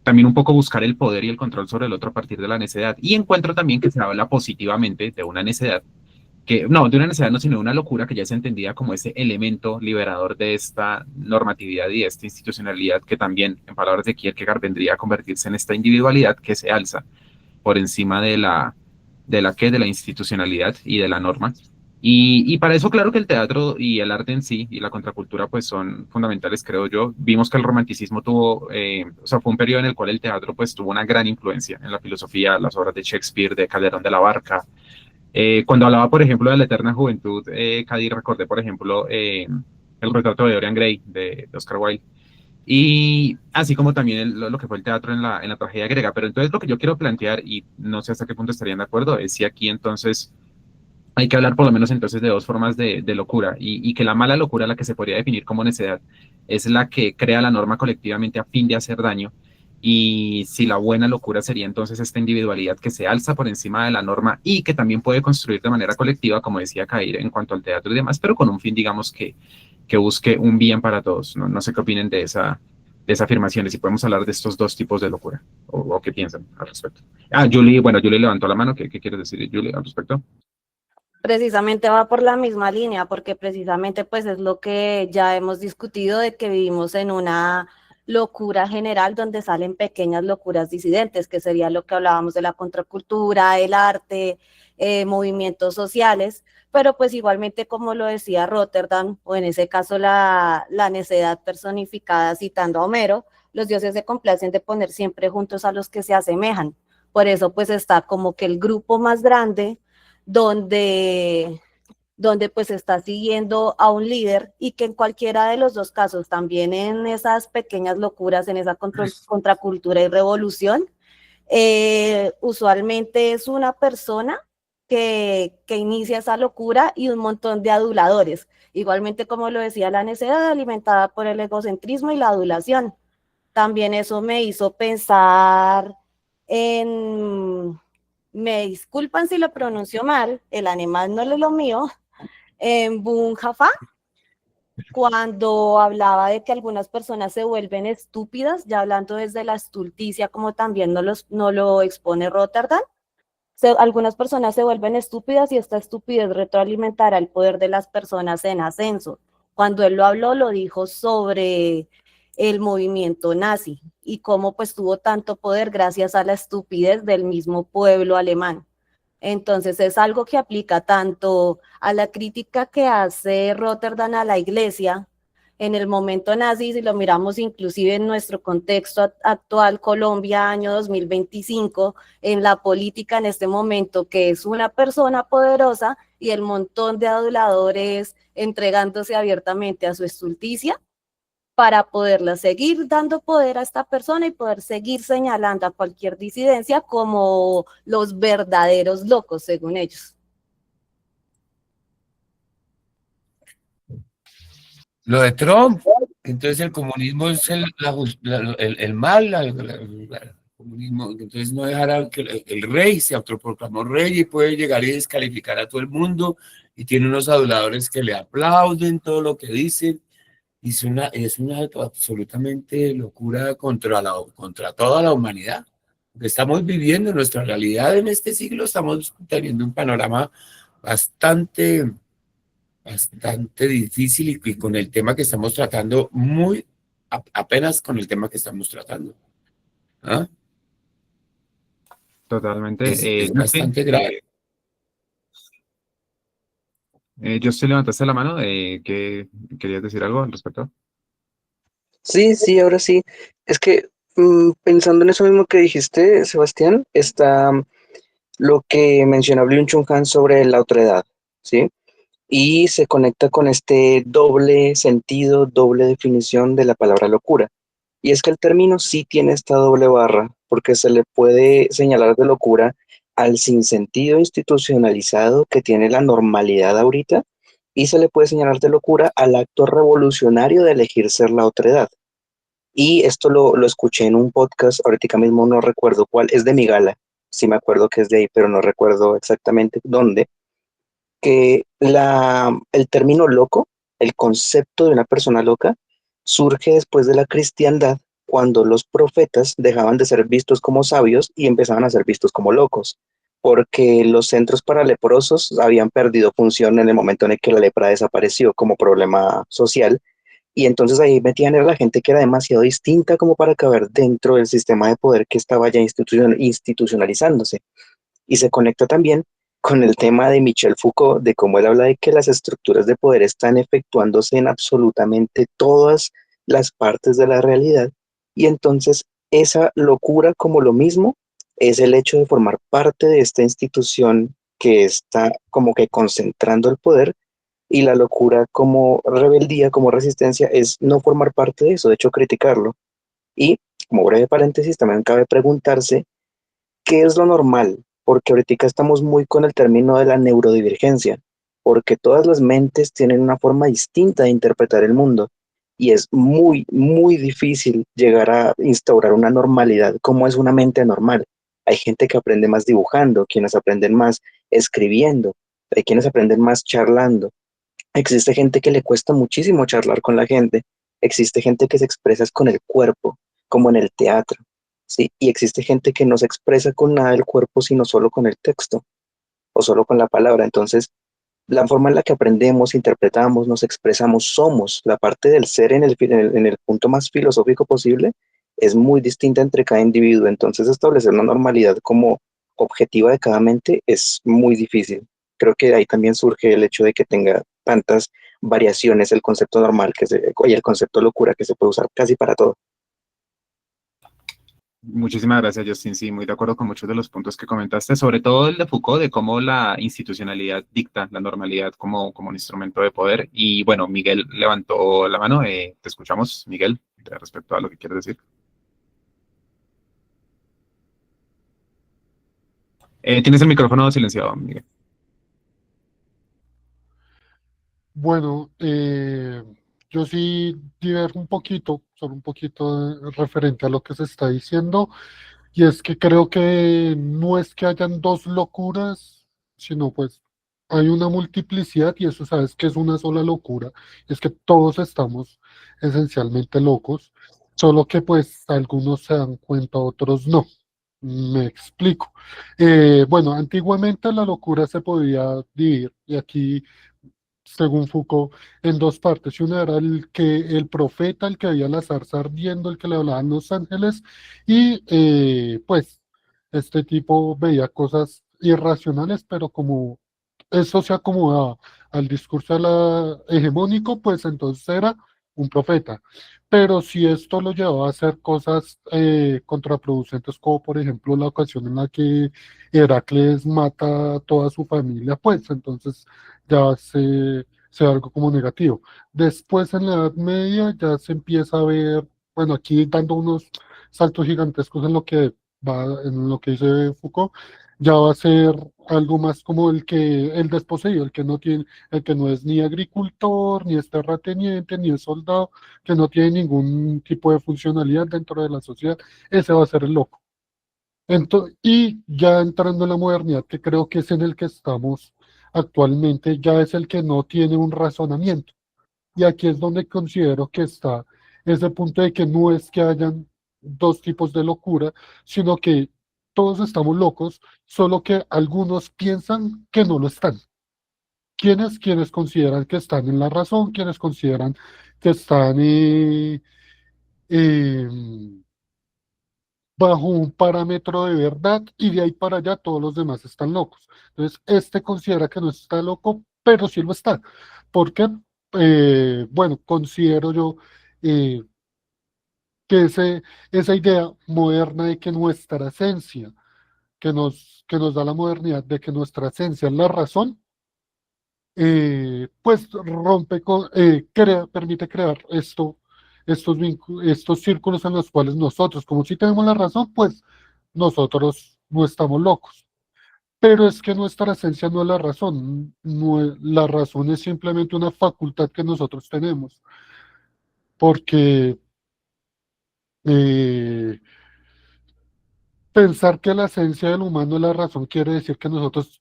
también un poco buscar el poder y el control sobre el otro a partir de la necedad. Y encuentro también que se habla positivamente de una necedad, que no, de una necedad no, sino de una locura que ya se entendía como ese elemento liberador de esta normatividad y de esta institucionalidad que también, en palabras de Kierkegaard, vendría a convertirse en esta individualidad que se alza por encima de la institucionalidad y de la norma. Y para eso, claro que el teatro y el arte en sí y la contracultura pues son fundamentales, creo yo. Vimos que el romanticismo tuvo, o sea, fue un periodo en el cual el teatro pues tuvo una gran influencia en la filosofía, las obras de Shakespeare, de Calderón de la Barca. Cuando hablaba, por ejemplo, de la eterna juventud, Cady, recordé, por ejemplo, el retrato de Dorian Gray de Oscar Wilde. Y así como también lo que fue el teatro en la tragedia griega. Pero entonces lo que yo quiero plantear, y no sé hasta qué punto estarían de acuerdo, es si aquí entonces hay que hablar por lo menos entonces de dos formas de locura y que la mala locura, la que se podría definir como necedad, es la que crea la norma colectivamente a fin de hacer daño. Y si la buena locura sería entonces esta individualidad que se alza por encima de la norma y que también puede construir de manera colectiva, como decía Cair, en cuanto al teatro y demás, pero con un fin, digamos, que busque un bien para todos. No, no sé qué opinen de esa afirmación, y si podemos hablar de estos dos tipos de locura, o qué piensan al respecto. Ah, Julie, bueno, Julie levantó la mano. ¿Qué quieres decir, Julie, al respecto? Precisamente va por la misma línea, porque precisamente pues es lo que ya hemos discutido de que vivimos en una locura general donde salen pequeñas locuras disidentes, que sería lo que hablábamos de la contracultura, el arte, movimientos sociales, pero pues igualmente como lo decía Rotterdam, o en ese caso la necedad personificada citando a Homero, los dioses se complacen de poner siempre juntos a los que se asemejan. Por eso pues está como que el grupo más grande donde pues está siguiendo a un líder y que en cualquiera de los dos casos, también en esas pequeñas locuras, en esa contracultura y revolución, usualmente es una persona que inicia esa locura y un montón de aduladores. Igualmente, como lo decía, la necedad alimentada por el egocentrismo y la adulación. También eso me hizo pensar en, me disculpan si lo pronuncio mal, el alemán no es lo mío, en Bunjafá, cuando hablaba de que algunas personas se vuelven estúpidas, ya hablando desde la estulticia, como también no lo expone Rotterdam, algunas personas se vuelven estúpidas y esta estupidez retroalimentará el poder de las personas en ascenso. Cuando él lo habló, lo dijo sobre el movimiento nazi y cómo pues tuvo tanto poder gracias a la estupidez del mismo pueblo alemán. Entonces es algo que aplica tanto a la crítica que hace Rotterdam a la iglesia en el momento nazi, si lo miramos inclusive en nuestro contexto actual, Colombia, año 2025, en la política en este momento, que es una persona poderosa y el montón de aduladores entregándose abiertamente a su estulticia para poderla seguir dando poder a esta persona y poder seguir señalando a cualquier disidencia como los verdaderos locos, según ellos. Lo de Trump, entonces el comunismo es el mal, el comunismo, entonces no dejará que el rey se autoproclamó rey y puede llegar y descalificar a todo el mundo y tiene unos aduladores que le aplauden todo lo que dicen. Es una absolutamente locura contra toda la humanidad. Lo que estamos viviendo, nuestra realidad en este siglo, estamos teniendo un panorama bastante difícil y con el tema que estamos tratando, apenas con el tema que estamos tratando. ¿Ah? Totalmente. Es bastante grave. Yo se levantaste la mano, ¿qué querías decir algo al respecto? Sí, sí, ahora sí. Es que pensando en eso mismo que dijiste, Sebastián, está lo que mencionó Byung-Chul Han sobre la otredad, ¿sí? Y se conecta con este doble sentido, doble definición de la palabra locura. Y es que el término sí tiene esta doble barra, porque se le puede señalar de locura al sinsentido institucionalizado que tiene la normalidad ahorita, y se le puede señalar de locura al acto revolucionario de elegir ser la otredad. Y esto lo escuché en un podcast, ahorita mismo no recuerdo cuál, es de Migala, sí me acuerdo que es de ahí, pero no recuerdo exactamente dónde, que el término loco, el concepto de una persona loca, surge después de la cristiandad, cuando los profetas dejaban de ser vistos como sabios y empezaban a ser vistos como locos, porque los centros para leprosos habían perdido función en el momento en el que la lepra desapareció como problema social, y entonces ahí metían a la gente que era demasiado distinta como para caber dentro del sistema de poder que estaba ya institucionalizándose. Y se conecta también con el tema de Michel Foucault, de cómo él habla de que las estructuras de poder están efectuándose en absolutamente todas las partes de la realidad. Y entonces esa locura como lo mismo es el hecho de formar parte de esta institución que está como que concentrando el poder, y la locura como rebeldía, como resistencia, es no formar parte de eso, de hecho criticarlo. Y como breve paréntesis, también cabe preguntarse ¿qué es lo normal? Porque ahorita estamos muy con el término de la neurodivergencia, porque todas las mentes tienen una forma distinta de interpretar el mundo y es muy, muy difícil llegar a instaurar una normalidad. ¿Cómo es una mente normal? Hay gente que aprende más dibujando, quienes aprenden más escribiendo, hay quienes aprenden más charlando. Existe gente que le cuesta muchísimo charlar con la gente. Existe gente que se expresa con el cuerpo, como en el teatro, ¿sí? Y existe gente que no se expresa con nada del cuerpo, sino solo con el texto o solo con la palabra. Entonces, la forma en la que aprendemos, interpretamos, nos expresamos, somos la parte del ser en el punto más filosófico posible, es muy distinta entre cada individuo. Entonces, establecer una normalidad como objetiva de cada mente es muy difícil. Creo que ahí también surge el hecho de que tenga tantas variaciones el concepto normal y el concepto locura que se puede usar casi para todo. Muchísimas gracias, Justin. Sí, muy de acuerdo con muchos de los puntos que comentaste, sobre todo el de Foucault, de cómo la institucionalidad dicta la normalidad como un instrumento de poder. Y bueno, Miguel levantó la mano. Te escuchamos, Miguel, respecto a lo que quieres decir. Tienes el micrófono silenciado, Miguel. Bueno, yo sí diverjo un poquito, solo un poquito referente a lo que se está diciendo, y es que creo que no es que hayan dos locuras, sino pues hay una multiplicidad y eso sabes que es una sola locura, es que todos estamos esencialmente locos, solo que pues algunos se dan cuenta, otros no. Me explico. Bueno, antiguamente la locura se podía dividir y aquí según Foucault, en dos partes. Y una era el profeta, el que veía la zarza ardiendo, el que le hablaban los ángeles, y pues este tipo veía cosas irracionales, pero como eso se acomodaba al discurso hegemónico, pues entonces era un profeta. Pero si esto lo llevaba a hacer cosas contraproducentes, como por ejemplo la ocasión en la que Heracles mata a toda su familia, pues entonces ya se ve algo como negativo. Después en la Edad Media ya se empieza a ver, bueno, aquí dando unos saltos gigantescos en lo que dice Foucault, ya va a ser algo más como el desposeído, el que no es ni agricultor, ni es terrateniente, ni es soldado, que no tiene ningún tipo de funcionalidad dentro de la sociedad, ese va a ser el loco. Y ya entrando en la modernidad, que creo que es en el que estamos actualmente, ya es el que no tiene un razonamiento. Y aquí es donde considero que está ese punto de que no es que hayan dos tipos de locura, sino que todos estamos locos, solo que algunos piensan que no lo están. Quienes consideran que están en la razón, quienes consideran que están eh, bajo un parámetro de verdad y de ahí para allá todos los demás están locos. Entonces, este considera que no está loco, pero sí lo está. Porque, bueno, considero yo eh, que esa idea moderna de que nuestra esencia, que nos da la modernidad, de que nuestra esencia es la razón, pues permite crear estos círculos en los cuales nosotros, como si tenemos la razón, pues nosotros no estamos locos. Pero es que nuestra esencia no es la razón, la razón es simplemente una facultad que nosotros tenemos, porque eh, pensar que la esencia del humano es la razón quiere decir que nosotros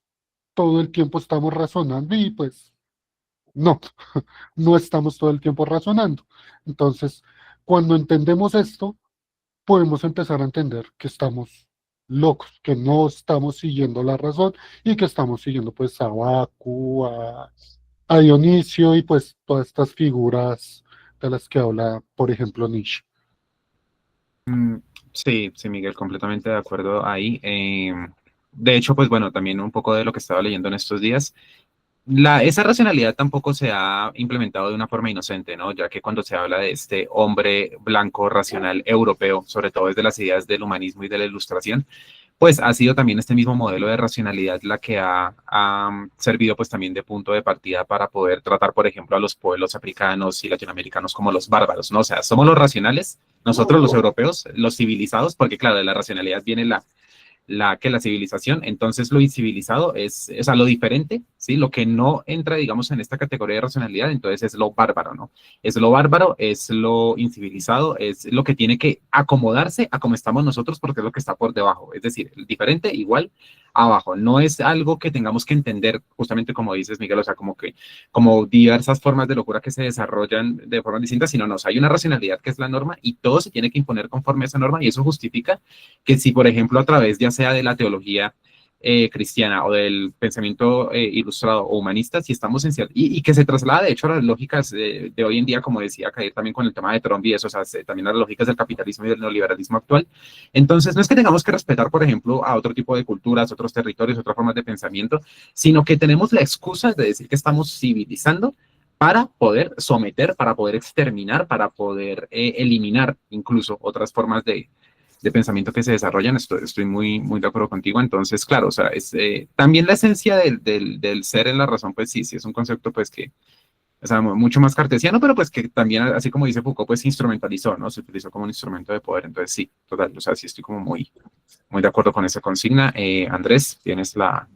todo el tiempo estamos razonando y pues no, no estamos todo el tiempo razonando. Entonces, cuando entendemos esto, podemos empezar a entender que estamos locos, que no estamos siguiendo la razón y que estamos siguiendo pues a Baku, a Dionisio y pues todas estas figuras de las que habla, por ejemplo, Nietzsche. Mm, sí, sí, Miguel, completamente de acuerdo ahí. De hecho, pues bueno, también un poco de lo que estaba leyendo en estos días. Esa racionalidad tampoco se ha implementado de una forma inocente, ¿no? Ya que cuando se habla de este hombre blanco racional europeo, sobre todo desde las ideas del humanismo y de la ilustración, pues ha sido también este mismo modelo de racionalidad la que ha servido pues también de punto de partida para poder tratar, por ejemplo, a los pueblos africanos y latinoamericanos como los bárbaros, ¿no? O sea, somos los racionales, nosotros los europeos, los civilizados, porque claro, de la racionalidad viene la civilización, entonces lo incivilizado es, o sea, lo diferente, ¿sí? Lo que no entra, digamos, en esta categoría de racionalidad, entonces es lo bárbaro, ¿no? Es lo bárbaro, es lo incivilizado, es lo que tiene que acomodarse a como estamos nosotros porque es lo que está por debajo, es decir, el diferente igual abajo, no es algo que tengamos que entender, justamente como dices, Miguel, o sea, como diversas formas de locura que se desarrollan de formas distintas, sino no, o sea, hay una racionalidad que es la norma y todo se tiene que imponer conforme a esa norma y eso justifica que si, por ejemplo, a través ya sea de la teología cristiana o del pensamiento ilustrado o humanista, si estamos en cierto, y que se traslada de hecho a las lógicas de hoy en día, como decía Caer también con el tema de Trump y eso, o sea, también a las lógicas del capitalismo y del neoliberalismo actual. Entonces, no es que tengamos que respetar, por ejemplo, a otro tipo de culturas, otros territorios, otras formas de pensamiento, sino que tenemos la excusa de decir que estamos civilizando para poder someter, para poder exterminar, para poder eliminar incluso otras formas de pensamiento que se desarrollan, estoy muy, muy de acuerdo contigo. Entonces, claro, o sea, también la esencia del ser en la razón, pues sí, sí, es un concepto pues que, o sea, mucho más cartesiano, pero pues que también, así como dice Foucault, pues se instrumentalizó, ¿no? Se utilizó como un instrumento de poder. Entonces, sí, total, o sea, sí estoy como muy, muy de acuerdo con esa consigna. Andrés, tienes la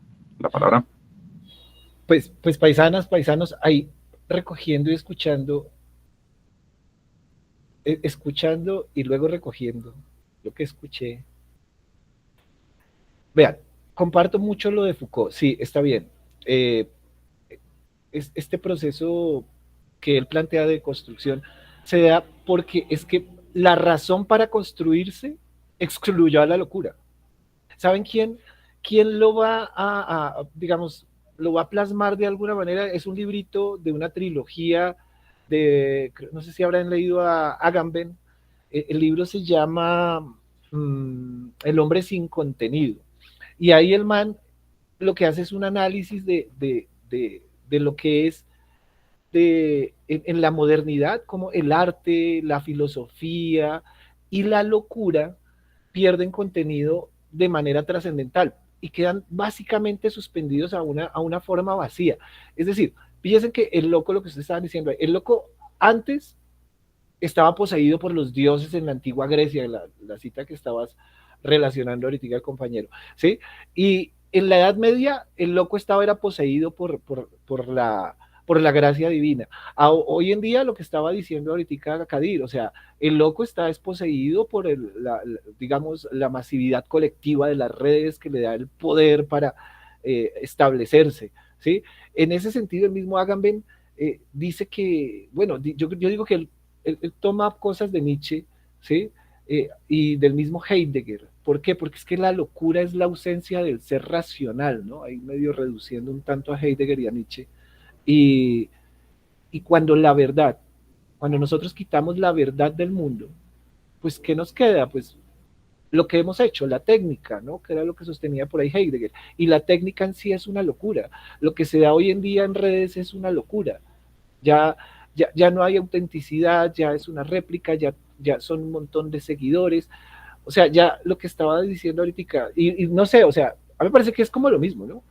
palabra. Pues paisanas, paisanos, ahí recogiendo y escuchando, escuchando y luego recogiendo lo que escuché. Vean, comparto mucho lo de Foucault, sí, está bien. Eh, este proceso que él plantea de construcción se da porque es que la razón para construirse excluyó a la locura. ¿Saben quién lo va digamos, lo va a plasmar de alguna manera? Es un librito de una trilogía de, no sé si habrán leído a Agamben. El libro se llama El hombre sin contenido. Y ahí el man lo que hace es un análisis de lo que es en la modernidad, como el arte, la filosofía y la locura pierden contenido de manera trascendental y quedan básicamente suspendidos a una forma vacía. Es decir, fíjense que el loco, lo que ustedes estaban diciendo, el loco antes estaba poseído por los dioses en la antigua Grecia, la cita que estabas relacionando ahorita, compañero, ¿sí? Y en la Edad Media, el loco era poseído por la gracia divina. Hoy en día, lo que estaba diciendo ahorita Kadir, o sea, el loco está desposeído por digamos, la masividad colectiva de las redes que le da el poder para establecerse, ¿sí? En ese sentido, el mismo Agamben dice que, bueno, yo digo que él toma cosas de Nietzsche, ¿sí? Y del mismo Heidegger. ¿Por qué? Porque es que la locura es la ausencia del ser racional, ¿no? Ahí medio reduciendo un tanto a Heidegger y a Nietzsche. Y, y cuando la verdad, cuando nosotros quitamos la verdad del mundo, pues ¿qué nos queda? Pues lo que hemos hecho, la técnica, ¿no? Que era lo que sostenía por ahí Heidegger. Y la técnica en sí es una locura. Lo que se da hoy en día en redes es una locura. Ya, ya no hay autenticidad, ya es una réplica, ya son un montón de seguidores. O sea, ya lo que estaba diciendo ahorita, y no sé, o sea, a mí me parece que es como lo mismo, ¿no?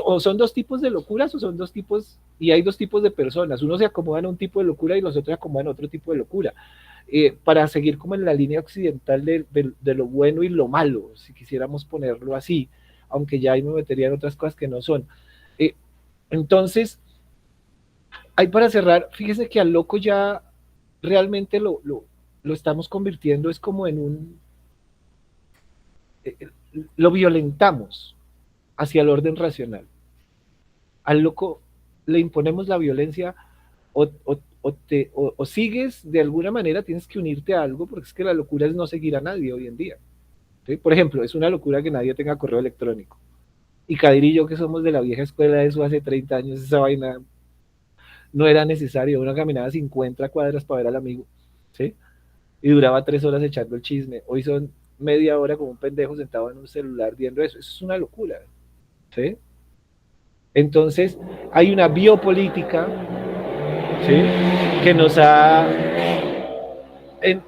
O son dos tipos de locuras o son dos tipos, y hay dos tipos de personas. Uno se acomodan a un tipo de locura y los otros se acomodan a otro tipo de locura. Para seguir como en la línea occidental de lo bueno y lo malo, si quisiéramos ponerlo así, aunque ya ahí me metería en otras cosas que no son. Entonces, ahí para cerrar, fíjese que al loco ya realmente lo estamos convirtiendo, es como en lo violentamos hacia el orden racional. Al loco le imponemos la violencia o sigues de alguna manera, tienes que unirte a algo, porque es que la locura es no seguir a nadie hoy en día. ¿Sí? Por ejemplo, es una locura que nadie tenga correo electrónico. Y Kadir y yo, que somos de la vieja escuela, eso hace 30 años, esa vaina no era necesario. Uno caminaba 50 cuadras para ver al amigo, ¿sí? Y duraba 3 horas echando el chisme. Hoy son media hora como un pendejo sentado en un celular viendo eso. Eso es una locura, ¿sí? Entonces, hay una biopolítica, ¿sí? Que nos ha en,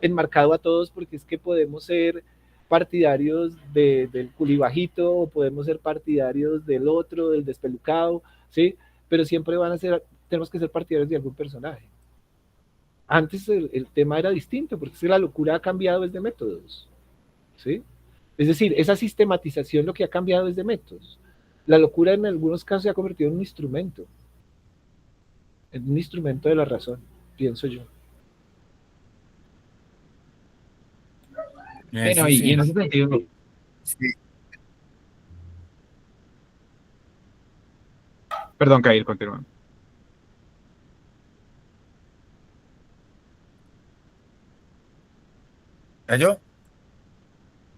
enmarcado a todos, porque es que podemos ser partidarios del culibajito o podemos ser partidarios del otro, del despelucado, ¿sí? Pero siempre tenemos que ser partidarios de algún personaje. Antes el tema era distinto, porque es que la locura ha cambiado desde métodos, ¿sí? Es decir, esa sistematización lo que ha cambiado es de métodos. La locura en algunos casos se ha convertido en un instrumento de la razón, pienso yo. Bueno, Eso y en sí. ese sentido, Sí. perdón, Kair, continúa. ¿Yo?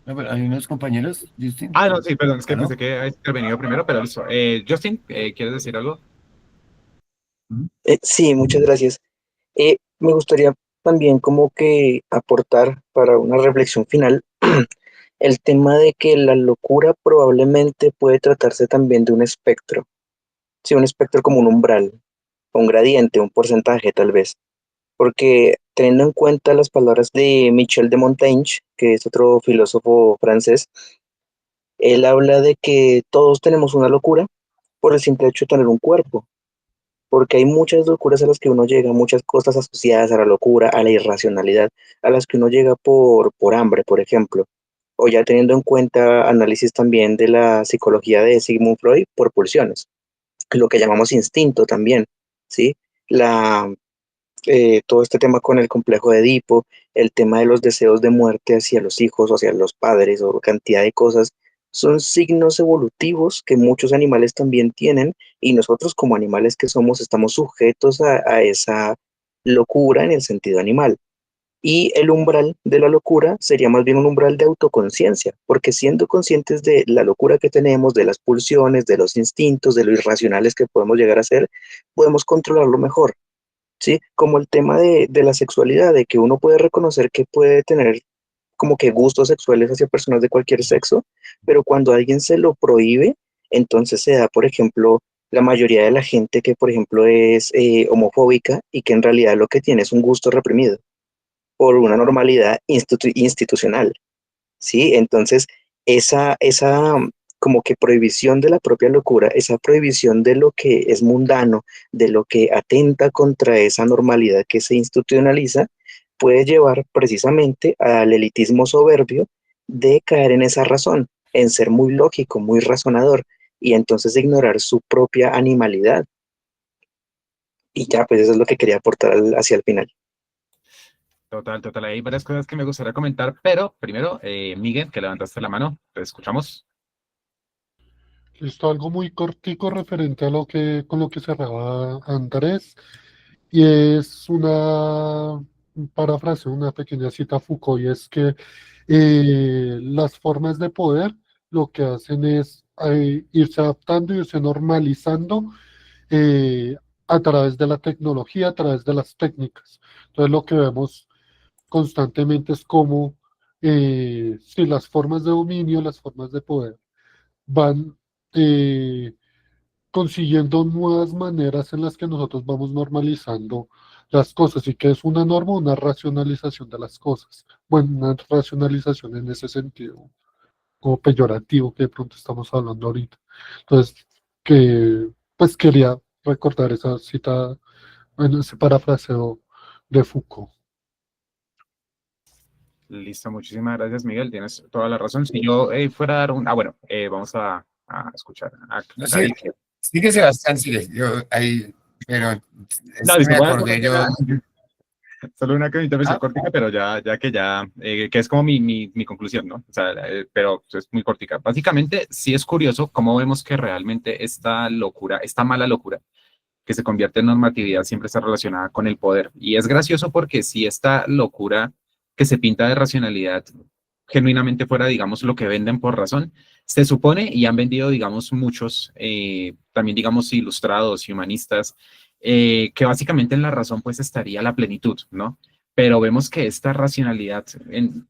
No, pero hay unos compañeros, Justin. Ah, no, sí, perdón, es que ¿Ah, pensé no? que habías intervenido primero, pero listo. Justin, ¿quieres decir algo? Sí, muchas gracias. Me gustaría también como que aportar para una reflexión final el tema de que la locura probablemente puede tratarse también de un espectro, sí, un espectro como un umbral, un gradiente, un porcentaje tal vez. porque teniendo en cuenta las palabras de Michel de Montaigne, que es otro filósofo francés, él habla de que todos tenemos una locura por el simple hecho de tener un cuerpo, porque hay muchas locuras a las que uno llega, muchas cosas asociadas a la locura, a la irracionalidad, a las que uno llega por hambre, por ejemplo, o ya teniendo en cuenta análisis también de la psicología de Sigmund Freud por pulsiones, lo que llamamos instinto también, ¿sí? La, todo este tema con el complejo de Edipo, el tema de los deseos de muerte hacia los hijos o hacia los padres o cantidad de cosas, son signos evolutivos que muchos animales también tienen y nosotros como animales que somos estamos sujetos a esa locura en el sentido animal. Y el umbral de la locura sería más bien un umbral de autoconciencia, porque siendo conscientes de la locura que tenemos, de las pulsiones, de los instintos, de lo irracionales que podemos llegar a ser, podemos controlarlo mejor. ¿Sí? Como el tema de la sexualidad, de que uno puede reconocer que puede tener como que gustos sexuales hacia personas de cualquier sexo, pero cuando alguien se lo prohíbe, entonces se da, por ejemplo, la mayoría de la gente que, por ejemplo, es homofóbica y que en realidad lo que tiene es un gusto reprimido por una normalidad institucional. ¿Sí? Entonces, esa como que prohibición de la propia locura, esa prohibición de lo que es mundano, de lo que atenta contra esa normalidad que se institucionaliza, puede llevar precisamente al elitismo soberbio de caer en esa razón, en ser muy lógico, muy razonador, y entonces ignorar su propia animalidad. Y ya, pues eso es lo que quería aportar hacia el final. Total, total. Hay varias cosas que me gustaría comentar, pero primero, Miguel, que levantaste la mano, te escuchamos. Listo, algo muy cortico referente a con lo que cerraba Andrés, y es un parafraseo, una pequeña cita a Foucault, y es que las formas de poder lo que hacen es irse adaptando, irse normalizando eh, a través de la tecnología, a través de las técnicas. Entonces lo que vemos constantemente es cómo si las formas de dominio, las formas de poder van eh, consiguiendo nuevas maneras en las que nosotros vamos normalizando las cosas y que es una norma, una racionalización de las cosas. Bueno, una racionalización en ese sentido, como peyorativo que de pronto estamos hablando ahorita. Entonces, que pues quería recordar esa cita, bueno, ese parafraseo de Foucault. Listo, muchísimas gracias, Miguel. Tienes toda la razón. Si yo fuera a dar un... Ah, bueno, vamos a escuchar a No sé, David. sigue Sebastián, sigue. Yo ahí, pero es No, que me disculpa, acordé yo. solo una intervención Ah, cortica, pero que es como mi conclusión, ¿no? O sea, pero es muy cortica. Básicamente, sí es curioso cómo vemos que realmente esta locura, esta mala locura, que se convierte en normatividad, siempre está relacionada con el poder. Y es gracioso porque si esta locura que se pinta de racionalidad genuinamente fuera, digamos, lo que venden por razón, se supone y han vendido, digamos, muchos, también, digamos, ilustrados y humanistas, que básicamente en la razón pues estaría la plenitud, ¿no? Pero vemos que esta racionalidad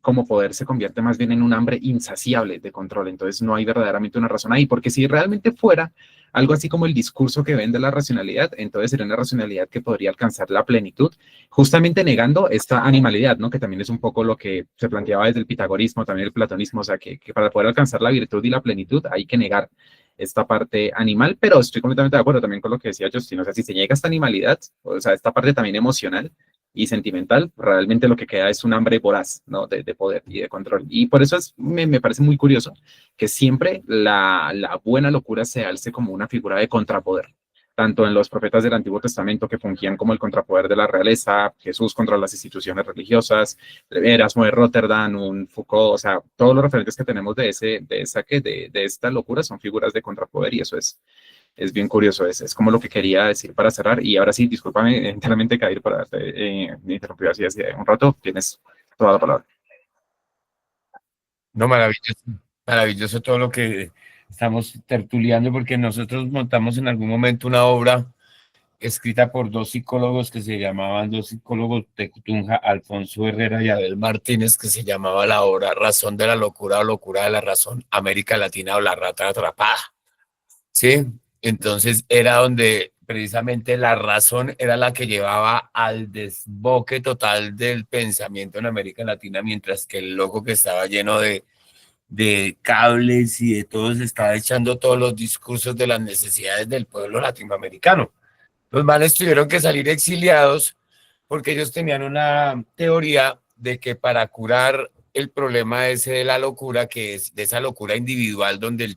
como poder se convierte más bien en un hambre insaciable de control. Entonces no hay verdaderamente una razón ahí, porque si realmente fuera algo así como el discurso que vende la racionalidad, entonces sería una racionalidad que podría alcanzar la plenitud, justamente negando esta animalidad, ¿no? Que también es un poco lo que se planteaba desde el pitagorismo, también el platonismo, o sea, que para poder alcanzar la virtud y la plenitud hay que negar esta parte animal, pero estoy completamente de acuerdo también con lo que decía Justin, o sea, si se niega esta animalidad, o sea, esta parte también emocional y sentimental, realmente lo que queda es un hambre voraz, ¿no? De poder y de control. Y por eso me parece muy curioso que siempre la buena locura se alce como una figura de contrapoder, tanto en los profetas del Antiguo Testamento que fungían como el contrapoder de la realeza, Jesús contra las instituciones religiosas, Erasmo de Rotterdam, un Foucault, o sea, todos los referentes que tenemos de esta locura son figuras de contrapoder y eso es bien curioso, es como lo que quería decir para cerrar. Y ahora sí, discúlpame enteramente, Kair, para me interrumpí así hace un rato, tienes toda la palabra. no, maravilloso, maravilloso todo lo que estamos tertuliando, porque nosotros montamos en algún momento una obra escrita por dos psicólogos que se llamaban, dos psicólogos de Tunja, Alfonso Herrera y Abel Martínez, que se llamaba la obra Razón de la locura o Locura de la razón, América Latina o la rata atrapada. Sí, entonces era donde precisamente la razón era la que llevaba al desboque total del pensamiento en América Latina, mientras que el loco que estaba lleno de cables y de todo se estaba echando todos los discursos de las necesidades del pueblo latinoamericano. Los manes tuvieron que salir exiliados porque ellos tenían una teoría de que para curar el problema ese de la locura, que es de esa locura individual donde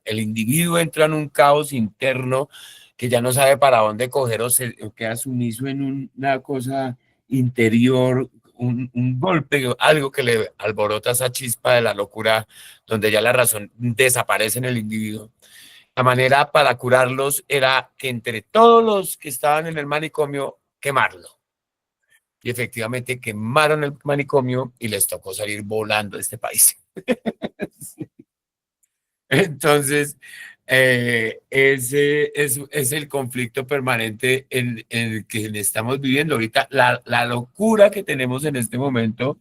el individuo entra en un caos interno que ya no sabe para dónde coger o queda sumiso en una cosa interior, un golpe, algo que le alborota esa chispa de la locura, donde ya la razón desaparece en el individuo. La manera para curarlos era que entre todos los que estaban en el manicomio, quemarlo. Y efectivamente quemaron el manicomio y les tocó salir volando de este país. Entonces, ese es el conflicto permanente en el que estamos viviendo ahorita. La locura que tenemos en este momento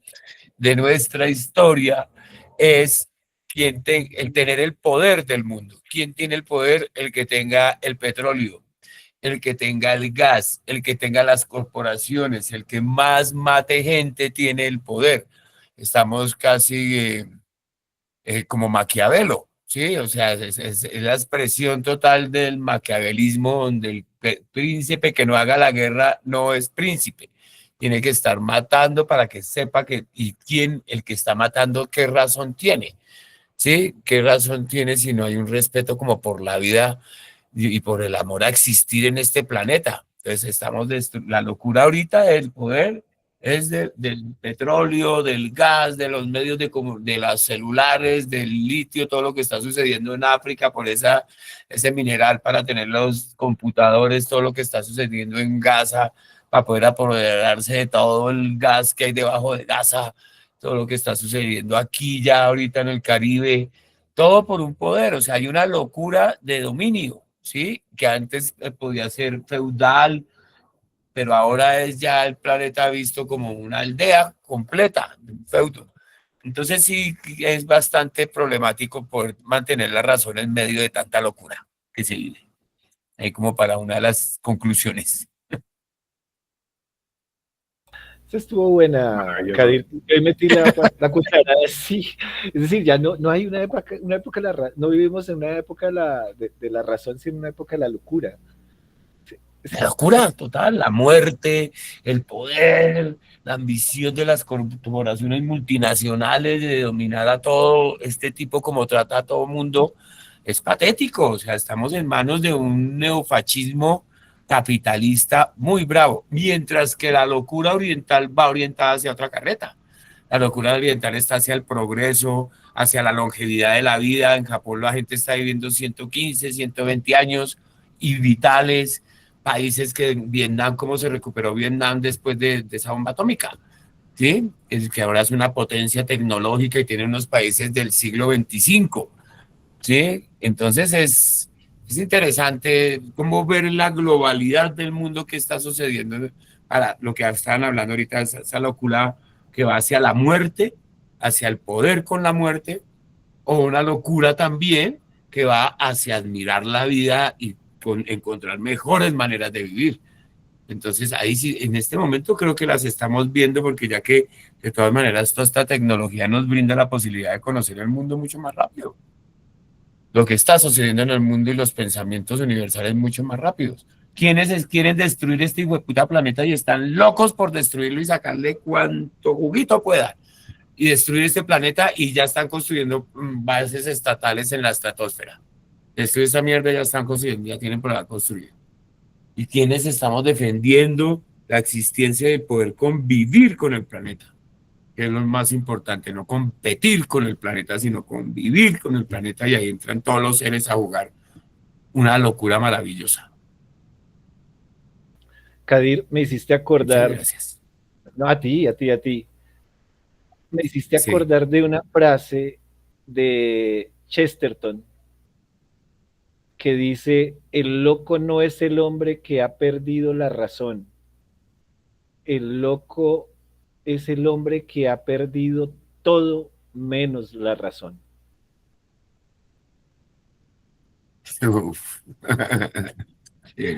de nuestra historia es el tener el poder del mundo. ¿Quién tiene el poder? El que tenga el petróleo, el que tenga el gas, el que tenga las corporaciones, el que más mate gente tiene el poder. Estamos casi como Maquiavelo, ¿sí? O sea, es la expresión total del maquiavelismo, donde el príncipe que no haga la guerra no es príncipe. Tiene que estar matando para que sepa y quién, el que está matando, qué razón tiene, ¿sí? ¿Qué razón tiene si no hay un respeto como por la vida y por el amor a existir en este planeta? Entonces la locura ahorita del poder es del petróleo, del gas, de los medios de las celulares, del litio, todo lo que está sucediendo en África por ese mineral para tener los computadores, todo lo que está sucediendo en Gaza para poder apoderarse de todo el gas que hay debajo de Gaza, todo lo que está sucediendo aquí ya ahorita en el Caribe, todo por un poder. O sea, hay una locura de dominio, ¿sí? Que antes podía ser feudal, pero ahora es ya el planeta visto como una aldea completa, un feudo. Entonces sí es bastante problemático poder mantener la razón en medio de tanta locura que se vive. Ahí como para una de las conclusiones. Esa estuvo buena, Kadir. Yo metí la cucharada, sí. Es decir, ya no hay una época no vivimos en una época de la razón, sino una época de la locura. La locura total, la muerte, el poder, la ambición de las corporaciones multinacionales de dominar a todo este tipo como trata a todo mundo, es patético. O sea, estamos en manos de un neofascismo capitalista muy bravo, mientras que la locura oriental va orientada hacia otra carreta. La locura oriental está hacia el progreso, hacia la longevidad de la vida. En Japón la gente está viviendo 115, 120 años y vitales. Países que en Vietnam, cómo se recuperó Vietnam después de esa bomba atómica, ¿sí? Es que ahora es una potencia tecnológica y tiene unos países del siglo XXV, ¿sí? Entonces es interesante cómo ver la globalidad del mundo que está sucediendo para lo que estaban hablando ahorita, esa locura que va hacia la muerte, hacia el poder con la muerte, o una locura también que va hacia admirar la vida y encontrar mejores maneras de vivir. Entonces, ahí sí, en este momento creo que las estamos viendo porque ya que de todas maneras toda esta tecnología nos brinda la posibilidad de conocer el mundo mucho más rápido. Lo que está sucediendo en el mundo y los pensamientos universales mucho más rápidos. ¿Quiénes quieren destruir este hijo de puta planeta y están locos por destruirlo y sacarle cuanto juguito puedan? Y destruir este planeta y ya están construyendo bases estatales en la estratosfera. Destruir esta mierda, ya están construyendo, ya tienen por ahí construido. Y quienes estamos defendiendo la existencia de poder convivir con el planeta, que es lo más importante, no competir con el planeta, sino convivir con el planeta, y ahí entran todos los seres a jugar una locura maravillosa. Kadir, me hiciste Muchas acordar, gracias. no, a ti, me hiciste Sí. acordar de una frase de Chesterton que dice, el loco no es el hombre que ha perdido la razón, el loco es el hombre que ha perdido todo menos la razón. Uf.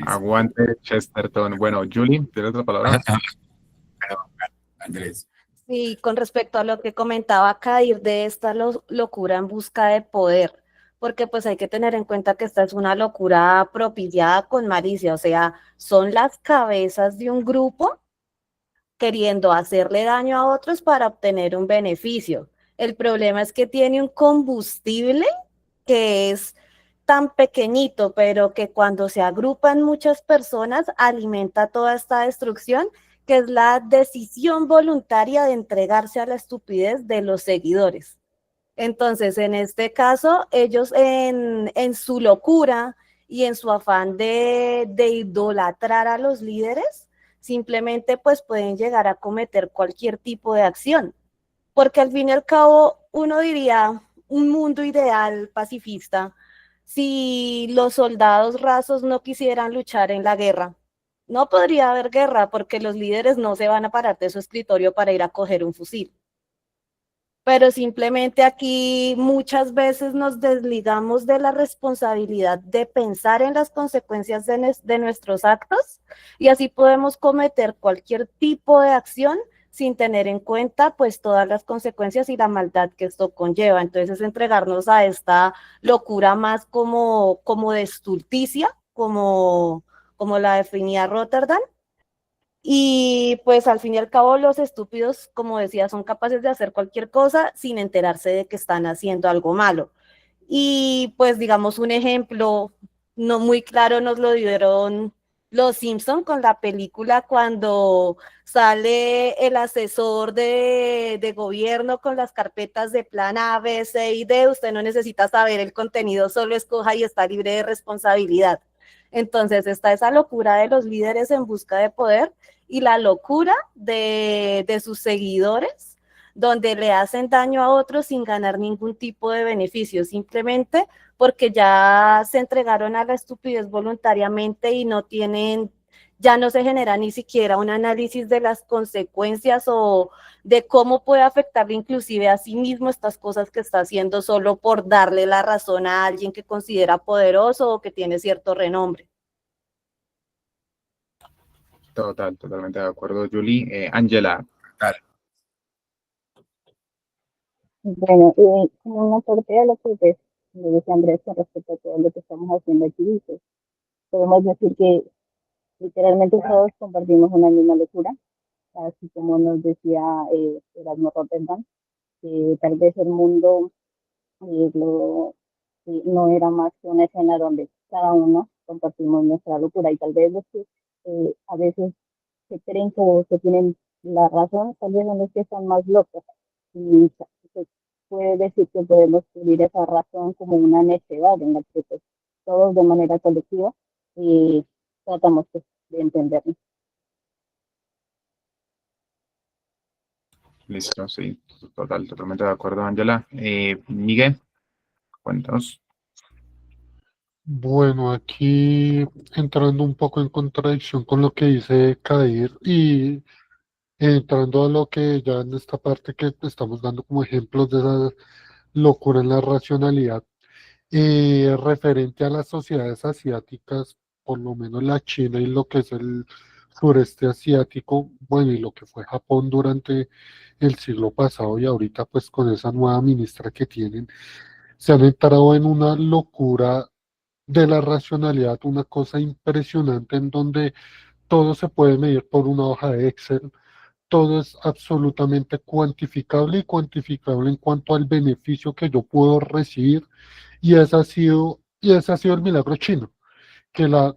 Aguante Chesterton. Bueno, Julie, ¿tienes otra palabra? Andrés. Sí, con respecto a lo que comentaba Kadir de esta locura en busca de poder, porque pues hay que tener en cuenta que esta es una locura propiciada con malicia, o sea, son las cabezas de un grupo queriendo hacerle daño a otros para obtener un beneficio. El problema es que tiene un combustible que es tan pequeñito, pero que cuando se agrupan muchas personas alimenta toda esta destrucción, que es la decisión voluntaria de entregarse a la estupidez de los seguidores. Entonces, en este caso, ellos en su locura y en su afán de idolatrar a los líderes, simplemente pues pueden llegar a cometer cualquier tipo de acción. Porque al fin y al cabo, uno diría un mundo ideal pacifista si los soldados rasos no quisieran luchar en la guerra. No podría haber guerra porque los líderes no se van a parar de su escritorio para ir a coger un fusil. Pero simplemente aquí muchas veces nos desligamos de la responsabilidad de pensar en las consecuencias de nuestros actos y así podemos cometer cualquier tipo de acción sin tener en cuenta pues todas las consecuencias y la maldad que esto conlleva. Entonces entregarnos a esta locura más como de estulticia, como la definía Rotterdam. Y pues al fin y al cabo los estúpidos, como decía, son capaces de hacer cualquier cosa sin enterarse de que están haciendo algo malo. Y pues digamos un ejemplo no muy claro nos lo dieron los Simpson con la película cuando sale el asesor de gobierno con las carpetas de plan A, B, C y D. Usted no necesita saber el contenido, solo escoja y está libre de responsabilidad. Entonces está esa locura de los líderes en busca de poder y la locura de sus seguidores, donde le hacen daño a otros sin ganar ningún tipo de beneficio, simplemente porque ya se entregaron a la estupidez voluntariamente y no tienen, ya no se genera ni siquiera un análisis de las consecuencias o de cómo puede afectarle inclusive a sí mismo estas cosas que está haciendo solo por darle la razón a alguien que considera poderoso o que tiene cierto renombre. Totalmente de acuerdo, Julie. Ángela, Bueno, como una parte de lo que pues, me dice Andrés con respecto a todo lo que estamos haciendo aquí, dice, podemos decir que literalmente todos compartimos una misma locura, así como nos decía Erasmo Rotterdam, que tal vez el mundo no era más que una escena donde cada uno compartimos nuestra locura y tal vez los que a veces se creen que tienen la razón, tal vez son los que están más locos. Y se puede decir que podemos vivir esa razón como una necedad en la que pues, todos de manera colectiva tratamos pues, de entendernos. listo, sí, totalmente de acuerdo, Ángela. Miguel, cuéntanos. Bueno, aquí entrando un poco en contradicción con lo que dice Kadir y entrando a lo que ya en esta parte que estamos dando como ejemplos de esa locura en la racionalidad, referente a las sociedades asiáticas, por lo menos la China y lo que es el sureste asiático, bueno, y lo que fue Japón durante el siglo pasado y ahorita pues con esa nueva ministra que tienen, se han entrado en una locura de la racionalidad, una cosa impresionante en donde todo se puede medir por una hoja de Excel, todo es absolutamente cuantificable y cuantificable en cuanto al beneficio que yo puedo recibir y ese ha sido el milagro chino, que la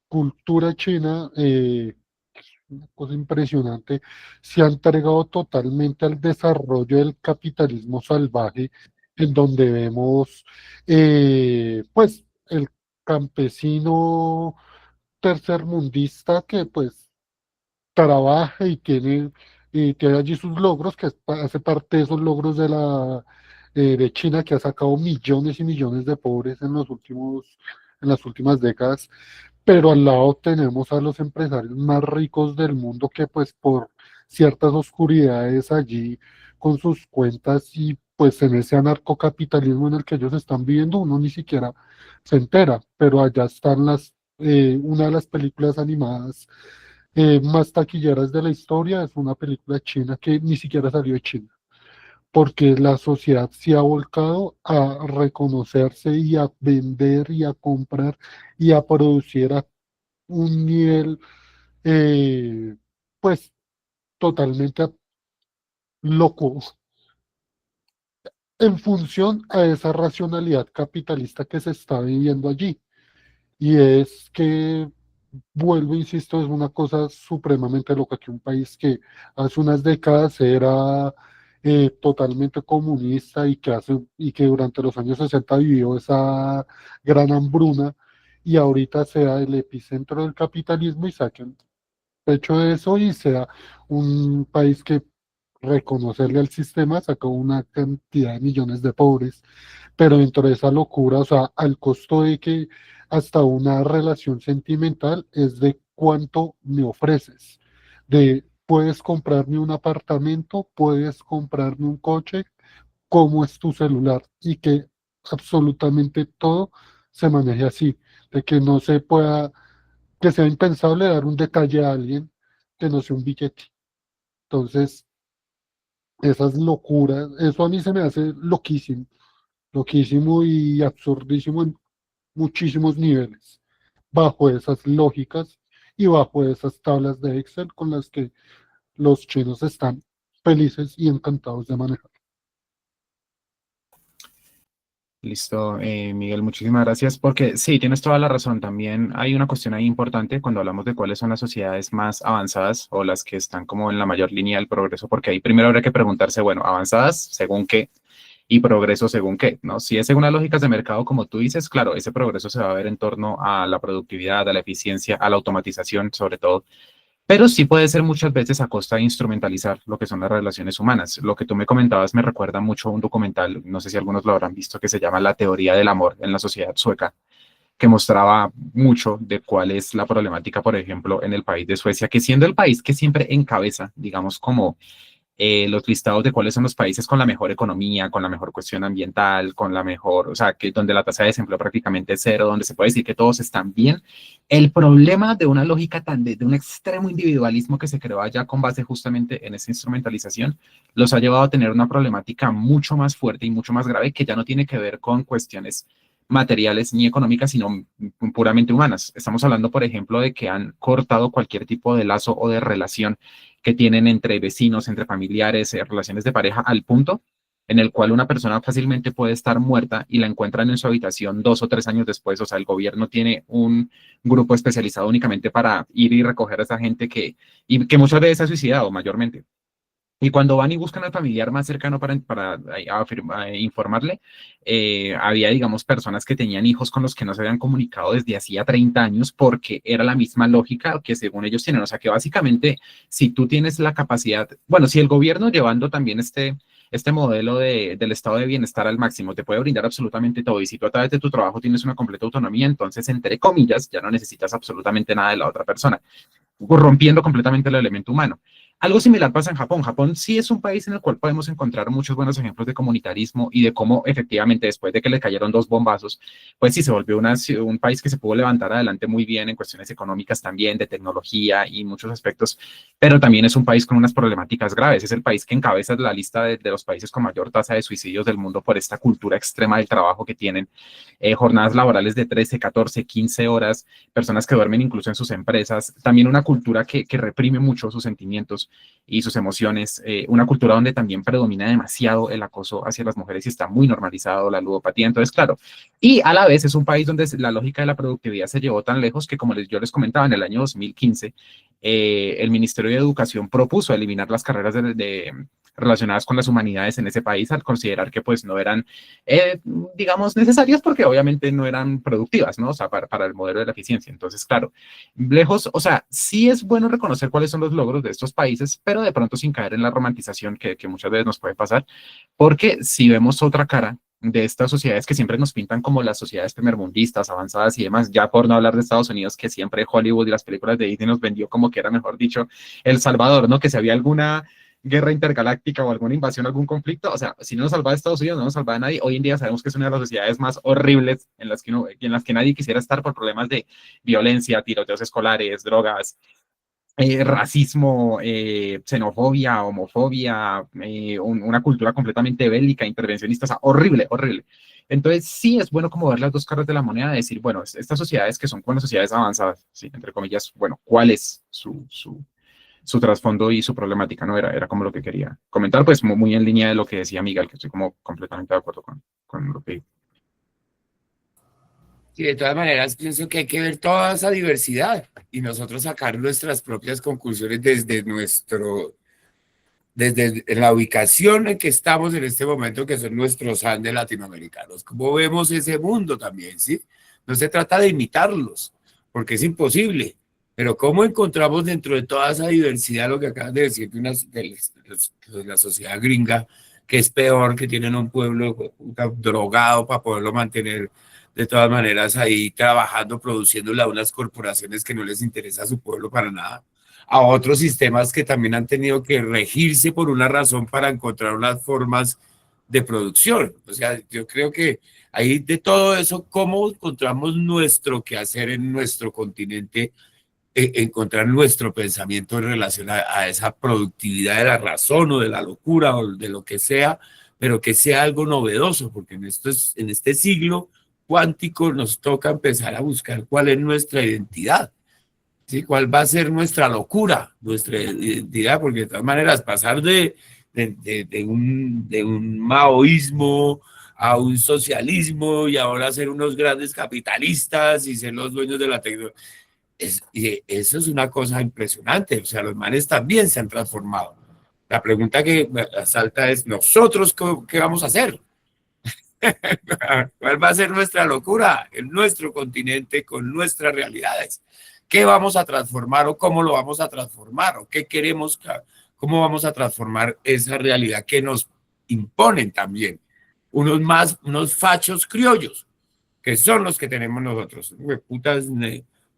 cultura china, una cosa impresionante, se ha entregado totalmente al desarrollo del capitalismo salvaje, en donde vemos, pues, el campesino tercermundista que, pues, trabaja y tiene allí sus logros, que hace parte de esos logros de China, que ha sacado millones y millones de pobres en las últimas décadas, pero al lado tenemos a los empresarios más ricos del mundo que pues por ciertas oscuridades allí con sus cuentas y pues en ese anarcocapitalismo en el que ellos están viviendo, uno ni siquiera se entera, pero allá están una de las películas animadas más taquilleras de la historia es una película china que ni siquiera salió de China, porque la sociedad se ha volcado a reconocerse y a vender y a comprar y a producir a un nivel, eh, pues, totalmente loco en función a esa racionalidad capitalista que se está viviendo allí. Y es que, vuelvo, insisto, es una cosa supremamente loca que un país que hace unas décadas era totalmente comunista y que durante los años 60 vivió esa gran hambruna y ahorita sea el epicentro del capitalismo y saquen pecho de eso y sea un país que reconocerle al sistema sacó una cantidad de millones de pobres, pero dentro de esa locura, o sea, al costo de que hasta una relación sentimental es de cuánto me ofreces, de puedes comprarme un apartamento, puedes comprarme un coche, cómo es tu celular y que absolutamente todo se maneje así, de que no se pueda, que sea impensable dar un detalle a alguien que no sea un billete. Entonces, esas locuras, eso a mí se me hace loquísimo, loquísimo y absurdísimo en muchísimos niveles, bajo esas lógicas y bajo esas tablas de Excel con las que los chinos están felices y encantados de manejar. Listo, Miguel, muchísimas gracias, porque sí, tienes toda la razón. También hay una cuestión ahí importante cuando hablamos de cuáles son las sociedades más avanzadas o las que están como en la mayor línea del progreso, porque ahí primero habría que preguntarse, bueno, avanzadas según qué y progreso según qué, ¿no? Si es según las lógicas de mercado, como tú dices, claro, ese progreso se va a ver en torno a la productividad, a la eficiencia, a la automatización, sobre todo, pero sí puede ser muchas veces a costa de instrumentalizar lo que son las relaciones humanas. Lo que tú me comentabas me recuerda mucho a un documental, no sé si algunos lo habrán visto, que se llama La teoría del amor en la sociedad sueca, que mostraba mucho de cuál es la problemática, por ejemplo, en el país de Suecia, que siendo el país que siempre encabeza, digamos, como los listados de cuáles son los países con la mejor economía, con la mejor cuestión ambiental, con la mejor, o sea, que donde la tasa de desempleo prácticamente es cero, donde se puede decir que todos están bien. El problema de una lógica tan de un extremo individualismo que se creó allá con base justamente en esa instrumentalización, los ha llevado a tener una problemática mucho más fuerte y mucho más grave que ya no tiene que ver con cuestiones materiales ni económicas, sino puramente humanas. Estamos hablando, por ejemplo, de que han cortado cualquier tipo de lazo o de relación que tienen entre vecinos, entre familiares, relaciones de pareja, al punto en el cual una persona fácilmente puede estar muerta y la encuentran en su habitación 2 o 3 años después. O sea, el gobierno tiene un grupo especializado únicamente para ir y recoger a esa gente y que muchas veces se ha suicidado mayormente. Y cuando van y buscan al familiar más cercano informarle, había, digamos, personas que tenían hijos con los que no se habían comunicado desde hacía 30 años porque era la misma lógica que según ellos tienen. O sea, que básicamente, si tú tienes la capacidad, bueno, si el gobierno llevando también este modelo del estado de bienestar al máximo te puede brindar absolutamente todo y si tú a través de tu trabajo tienes una completa autonomía, entonces, entre comillas, ya no necesitas absolutamente nada de la otra persona, rompiendo completamente el elemento humano. Algo similar pasa en Japón. Japón sí es un país en el cual podemos encontrar muchos buenos ejemplos de comunitarismo y de cómo efectivamente después de que le cayeron 2 bombazos, pues sí se volvió un país que se pudo levantar adelante muy bien en cuestiones económicas también, de tecnología y muchos aspectos, pero también es un país con unas problemáticas graves. Es el país que encabeza la lista de los países con mayor tasa de suicidios del mundo por esta cultura extrema del trabajo que tienen, jornadas laborales de 13, 14, 15 horas, personas que duermen incluso en sus empresas, también una cultura que reprime mucho sus sentimientos y sus emociones, una cultura donde también predomina demasiado el acoso hacia las mujeres y está muy normalizado la ludopatía. Entonces, claro, y a la vez es un país donde la lógica de la productividad se llevó tan lejos que, como yo les comentaba, en el año 2015, el Ministerio de Educación propuso eliminar las carreras relacionadas con las humanidades en ese país al considerar que pues no eran, digamos, necesarias porque obviamente no eran productivas, ¿no? O sea, para el modelo de la eficiencia. Entonces, claro, lejos, o sea, sí es bueno reconocer cuáles son los logros de estos países, pero de pronto sin caer en la romantización que muchas veces nos puede pasar, porque si vemos otra cara de estas sociedades que siempre nos pintan como las sociedades primermundistas, avanzadas y demás, ya por no hablar de Estados Unidos, que siempre Hollywood y las películas de Disney nos vendió como que era, mejor dicho, El Salvador, ¿no? Que si había guerra intergaláctica o alguna invasión, algún conflicto, o sea, si no nos salva Estados Unidos, no nos salva a nadie. Hoy en día sabemos que es una de las sociedades más horribles en las que nadie quisiera estar por problemas de violencia, tiroteos escolares, drogas, racismo, xenofobia, homofobia, una cultura completamente bélica, intervencionista, o sea, horrible, horrible. Entonces, sí es bueno como ver las dos caras de la moneda, decir, bueno, estas sociedades que son como sociedades avanzadas, ¿sí? Entre comillas, bueno, ¿cuál es su trasfondo y su problemática? ¿No? Era como lo que quería comentar, pues muy en línea de lo que decía Miguel, que estoy como completamente de acuerdo con lo que... Sí, de todas maneras, pienso que hay que ver toda esa diversidad y nosotros sacar nuestras propias conclusiones desde la ubicación en que estamos en este momento, que son nuestros Andes latinoamericanos. ¿Cómo vemos ese mundo también, sí? No se trata de imitarlos, porque es imposible, pero cómo encontramos dentro de toda esa diversidad lo que acabas de decir de la sociedad gringa, que es peor, que tienen un pueblo drogado para poderlo mantener de todas maneras ahí trabajando, produciéndole a unas corporaciones que no les interesa a su pueblo para nada, a otros sistemas que también han tenido que regirse por una razón para encontrar unas formas de producción. O sea, yo creo que ahí de todo eso, cómo encontramos nuestro quehacer en nuestro continente, encontrar nuestro pensamiento en relación a esa productividad de la razón o de la locura o de lo que sea, pero que sea algo novedoso, porque en este siglo cuántico nos toca empezar a buscar cuál es nuestra identidad. ¿Sí? ¿Cuál va a ser nuestra locura, nuestra identidad? Porque de todas maneras, pasar de un maoísmo a un socialismo y ahora ser unos grandes capitalistas y ser los dueños de la tecnología, y eso es una cosa impresionante. O sea, los manes también se han transformado. La pregunta que me asalta es, ¿nosotros qué vamos a hacer? ¿Cuál va a ser nuestra locura en nuestro continente con nuestras realidades? ¿Qué vamos a transformar o cómo lo vamos a transformar? ¿O qué queremos? ¿Cómo vamos a transformar esa realidad que nos imponen también? Unos fachos criollos, que son los que tenemos nosotros. Putas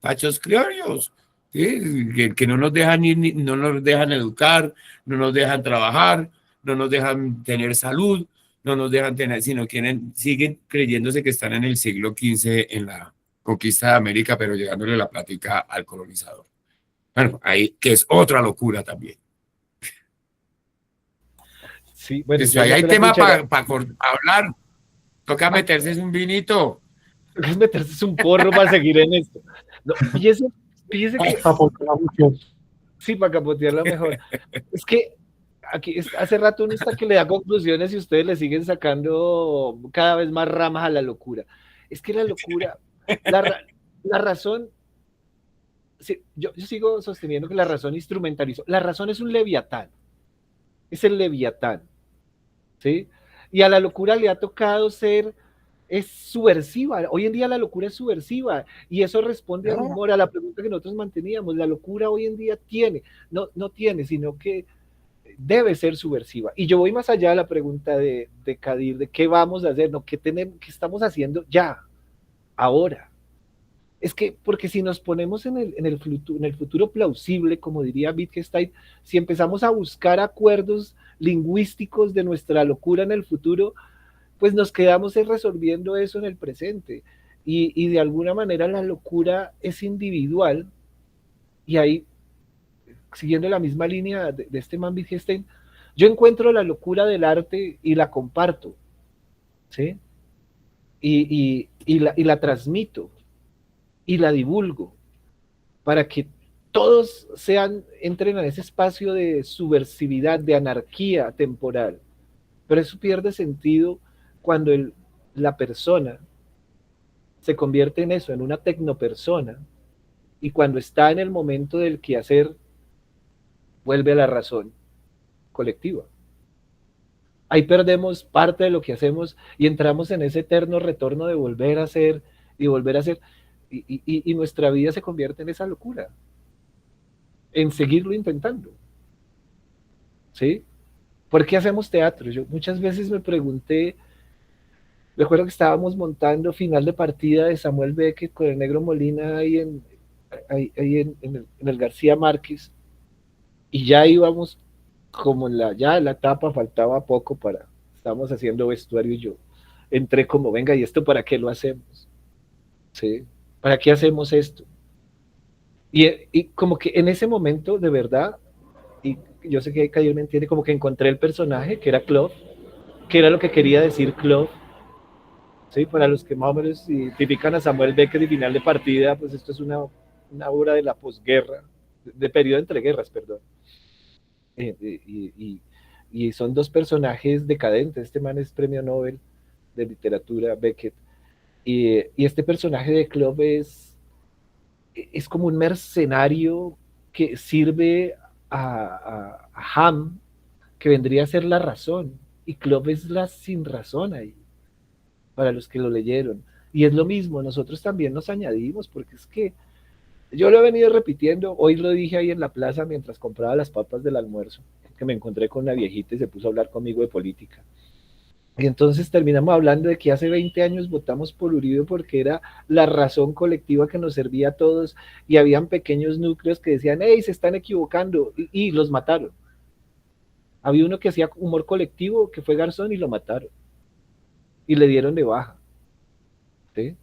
fachos criollos, ¿sí? Que no nos dejan no nos dejan educar, no nos dejan trabajar, no nos dejan tener salud, no nos dejan tener, sino siguen creyéndose que están en el siglo XV en la conquista de América, pero llegándole la plática al colonizador. Bueno, ahí que es otra locura también. Sí, bueno, Entonces, yo ahí hay meto la tema cuchara. para hablar. Toca meterse un vinito. Es meterse un porro para seguir en esto. No, fíjese que sí, para capotearla mejor. Es que aquí hace rato uno está que le da conclusiones y ustedes le siguen sacando cada vez más ramas a la locura. Es que la locura, la razón, sí, yo sigo sosteniendo que la razón instrumentalizó. La razón es un leviatán, es el leviatán, ¿sí? Y a la locura le ha tocado es subversiva. Hoy en día la locura es subversiva y eso responde al humor, a la pregunta que nosotros manteníamos. La locura hoy en día no tiene, sino que debe ser subversiva. Y yo voy más allá de la pregunta de Kadir, de qué vamos a hacer, no, qué estamos haciendo ya, ahora. Es que, porque si nos ponemos en el futuro plausible, como diría Wittgenstein, si empezamos a buscar acuerdos lingüísticos de nuestra locura en el futuro, pues nos quedamos resolviendo eso en el presente. Y de alguna manera la locura es individual, y ahí, siguiendo la misma línea de este man Wittgenstein, yo encuentro la locura del arte y la comparto, ¿sí? Y la transmito y la divulgo para que todos entren en ese espacio de subversividad, de anarquía temporal. Pero eso pierde sentido cuando la persona se convierte en eso, en una tecnopersona, y cuando está en el momento del quehacer, vuelve a la razón colectiva. Ahí perdemos parte de lo que hacemos y entramos en ese eterno retorno de volver a hacer y volver a hacer, y nuestra vida se convierte en esa locura, en seguirlo intentando. ¿Sí? ¿Por qué hacemos teatro? Yo muchas veces me pregunté, recuerdo que estábamos montando final de partida de Samuel Beckett con el Negro Molina ahí en el García Márquez, y ya íbamos como ya la etapa faltaba poco para, estábamos haciendo vestuario y yo entré como, venga, ¿y esto para qué lo hacemos? ¿Sí? ¿Para qué hacemos esto? Y como que en ese momento, de verdad, y yo sé que Kadir me entiende, como que encontré el personaje, que era Clove, que era lo que quería decir Clove, ¿sí? Para los que más o menos identifican a Samuel Beckett y Final de Partida, pues esto es una obra de la posguerra, de periodo entre guerras, perdón. Y son dos personajes decadentes. Este man es premio Nobel de literatura, Beckett, y este personaje de Clove es como un mercenario que sirve a Ham, que vendría a ser la razón, y Clove es la sin razón ahí, para los que lo leyeron. Y es lo mismo, nosotros también nos añadimos, porque es que yo lo he venido repitiendo, hoy lo dije ahí en la plaza mientras compraba las papas del almuerzo, que me encontré con una viejita y se puso a hablar conmigo de política. Y entonces terminamos hablando de que hace 20 años votamos por Uribe porque era la razón colectiva que nos servía a todos y habían pequeños núcleos que decían, hey, se están equivocando, y los mataron. Había uno que hacía humor colectivo, que fue Garzón, y lo mataron. Y le dieron de baja. ¿Sí?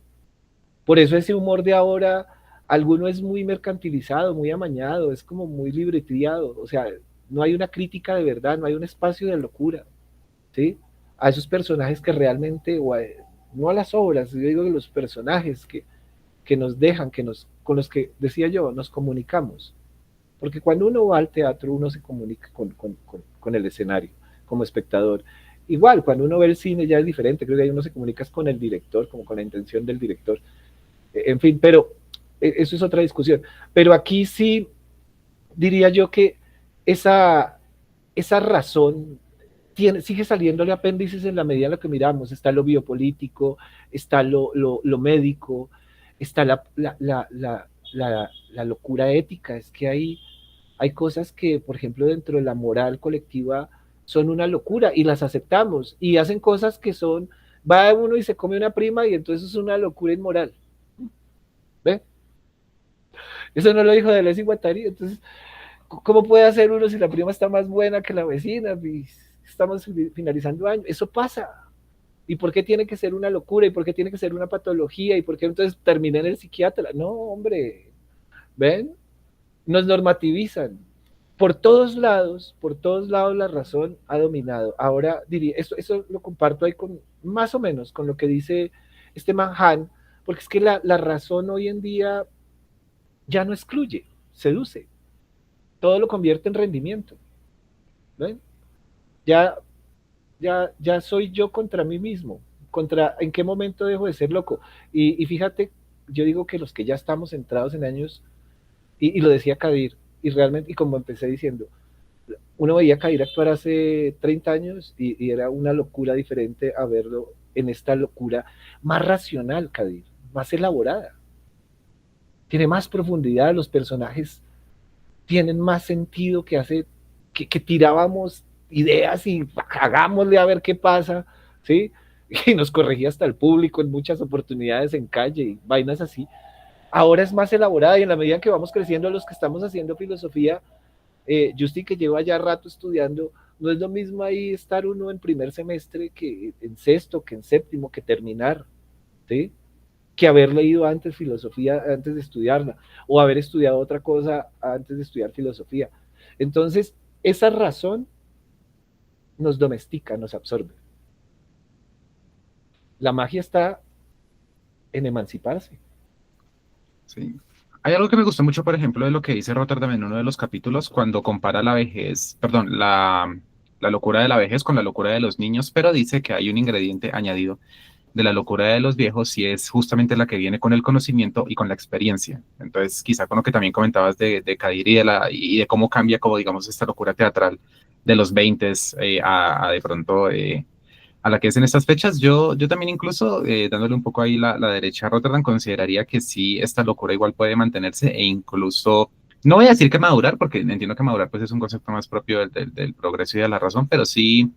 Por eso ese humor de ahora, alguno es muy mercantilizado, muy amañado, es como muy libreteado, o sea, no hay una crítica de verdad, no hay un espacio de locura, ¿sí? A esos personajes que realmente, no a las obras, yo digo que los personajes que nos dejan, con los que, decía yo, nos comunicamos. Porque cuando uno va al teatro, uno se comunica con el escenario, como espectador. Igual, cuando uno ve el cine ya es diferente, creo que ahí uno se comunica con el director, como con la intención del director. En fin, pero eso es otra discusión. Pero aquí sí diría yo que esa razón sigue saliéndole apéndices en la medida en la que miramos. Está lo biopolítico, está lo médico, está la locura ética. Es que hay cosas que, por ejemplo, dentro de la moral colectiva son una locura y las aceptamos, y hacen cosas que son, va uno y se come una prima y entonces es una locura inmoral. ¿Ve? Eso no lo dijo Deleuze y Guattari. Entonces, ¿cómo puede hacer uno si la prima está más buena que la vecina? Y estamos finalizando año. Eso pasa. ¿Y por qué tiene que ser una locura? ¿Y por qué tiene que ser una patología? ¿Y por qué entonces terminé en el psiquiatra? No, hombre. ¿Ven? Nos normativizan. Por todos lados la razón ha dominado. Ahora diría, eso lo comparto ahí con, más o menos, con lo que dice este Manhattan, porque es que la razón hoy en día ya no excluye, seduce. Todo lo convierte en rendimiento. ¿Ven? Ya soy yo contra mí mismo. ¿En qué momento dejo de ser loco? Y fíjate, yo digo que los que ya estamos centrados en años, y lo decía Kadir, y realmente, y como empecé diciendo, uno veía a Kadir actuar hace 30 años y era una locura diferente a verlo en esta locura más racional, Kadir, más elaborada. Tiene más profundidad, los personajes tienen más sentido, que hace que tirábamos ideas y hagámosle a ver qué pasa, ¿sí? Y nos corregía hasta el público en muchas oportunidades en calle y vainas así. Ahora es más elaborada, y en la medida que vamos creciendo los que estamos haciendo filosofía, Justin, que lleva ya rato estudiando, no es lo mismo ahí estar uno en primer semestre que en sexto, que en séptimo, que terminar, ¿sí? Que haber leído antes filosofía antes de estudiarla, o haber estudiado otra cosa antes de estudiar filosofía. Entonces, esa razón nos domestica, nos absorbe. La magia está en emanciparse. Sí. Hay algo que me gustó mucho, por ejemplo, de lo que dice Rotterdam en uno de los capítulos, cuando compara la vejez, perdón, la locura de la vejez con la locura de los niños, pero dice que hay un ingrediente añadido de la locura de los viejos, y es justamente la que viene con el conocimiento y con la experiencia. Entonces, quizá con lo que también comentabas de Kadir y de cómo cambia, como digamos, esta locura teatral de los 20 a de pronto a la que es en estas fechas, yo también incluso, dándole un poco ahí la derecha a Rotterdam, consideraría que sí, esta locura igual puede mantenerse e incluso, no voy a decir que madurar, porque entiendo que madurar pues es un concepto más propio del progreso y de la razón, pero sí,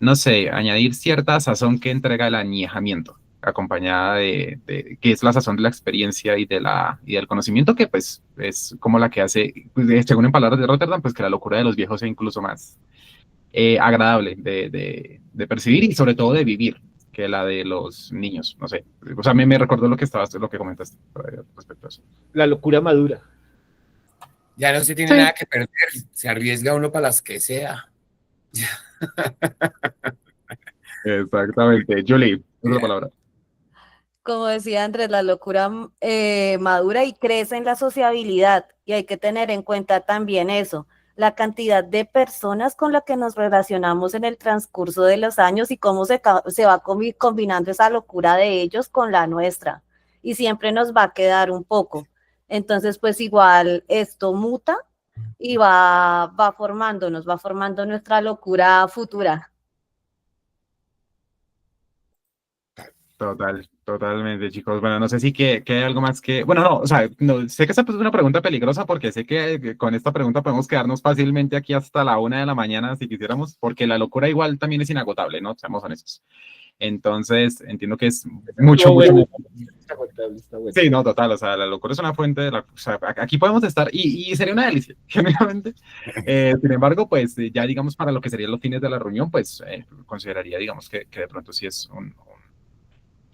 no sé, añadir cierta sazón que entrega el añejamiento. acompañada de que es la sazón de la experiencia y del conocimiento, que pues es como la que hace, pues, según en palabras de Rotterdam, pues que la locura de los viejos sea incluso más agradable de percibir y sobre todo de vivir que la de los niños, no sé. O sea, a mí me recordó lo que comentaste respecto a eso. La locura madura. Ya no se tiene Sí. nada que perder, se arriesga uno para las que sea. Exactamente. Julie, otra palabra. Como decía Andrés, la locura madura y crece en la sociabilidad y hay que tener en cuenta también eso, la cantidad de personas con las que nos relacionamos en el transcurso de los años y cómo se va combinando esa locura de ellos con la nuestra y siempre nos va a quedar un poco. Entonces, pues igual esto muta y va formando nuestra locura futura. Totalmente, chicos. Bueno, no sé si que hay algo más que. Bueno, no, o sea, no, sé que esa es una pregunta peligrosa porque sé que con esta pregunta podemos quedarnos fácilmente aquí hasta la 1 de la mañana si quisiéramos, porque la locura igual también es inagotable, ¿no? Seamos honestos. Entonces, entiendo que es mucho, Estuvo bueno, mucho. está agotable, está bueno. Sí, no, total, o sea, la locura es una fuente de o sea, aquí podemos estar y sería una delicia, genuinamente. Sin embargo, pues ya digamos para lo que serían los fines de la reunión, pues consideraría, digamos, que de pronto sí es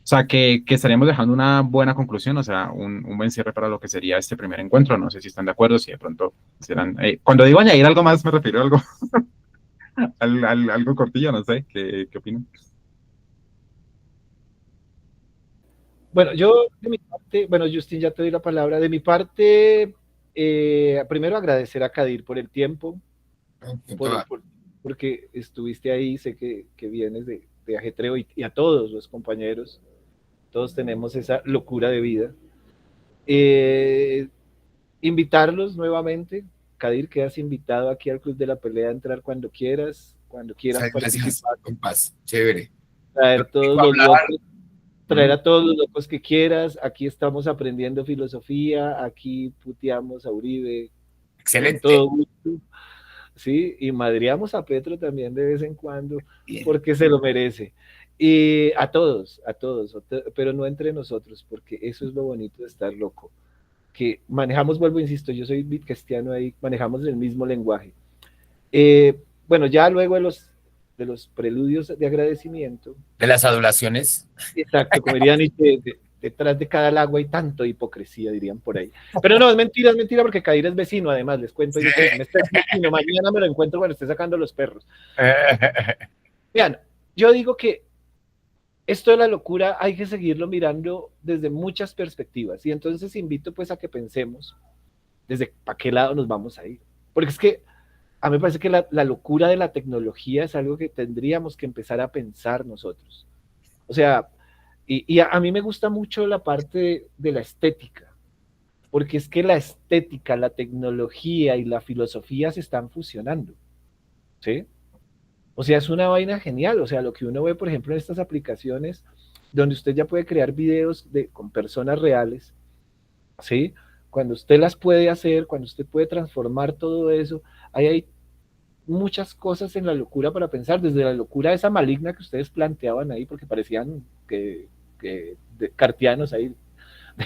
o sea, que estaríamos dejando una buena conclusión, o sea, un buen cierre para lo que sería este primer encuentro. No sé si están de acuerdo, si de pronto serán. Cuando digo añadir algo más, me refiero a algo, algo cortillo, no sé, ¿qué opinan? Bueno, yo de mi parte, bueno, Justin, ya te doy la palabra. De mi parte, primero agradecer a Kadir por el tiempo, porque estuviste ahí, sé que vienes de ajetreo y a todos los compañeros, todos tenemos esa locura de vida. Invitarlos nuevamente, Kadir, quedas invitado aquí al Club de la Pelea a entrar cuando quieras Gracias, participar, compás, chévere. traer todos los Hablar. locos, traer a todos los locos que quieras. Aquí estamos aprendiendo filosofía, aquí puteamos a Uribe, con Excelente. todo gusto, ¿sí? Y madreamos a Petro también de vez en cuando, Bien. porque se lo merece. Y a todos, pero no entre nosotros, porque eso es lo bonito de estar loco, que manejamos, vuelvo, insisto, yo soy bitcastiano ahí, manejamos el mismo lenguaje. Bueno, ya luego de los preludios de agradecimiento. De las adulaciones. Exacto, como dirían, detrás de cada lago hay tanto hipocresía, dirían por ahí. Pero no, es mentira, porque Kadir es vecino, además, les cuento, yo que es vecino, mañana me lo encuentro cuando esté sacando los perros. Vean, yo digo que esto de la locura hay que seguirlo mirando desde muchas perspectivas, y entonces invito pues a que pensemos desde para qué lado nos vamos a ir. Porque es que a mí me parece que la locura de la tecnología es algo que tendríamos que empezar a pensar nosotros. O sea, y a mí me gusta mucho la parte de la estética, porque es que la estética, la tecnología y la filosofía se están fusionando, ¿sí? O sea, es una vaina genial. O sea, lo que uno ve, por ejemplo, en estas aplicaciones, donde usted ya puede crear videos con personas reales, ¿sí? Cuando usted las puede hacer, cuando usted puede transformar todo eso, ahí hay muchas cosas en la locura para pensar, desde la locura esa maligna que ustedes planteaban ahí, porque parecían que cartianos ahí,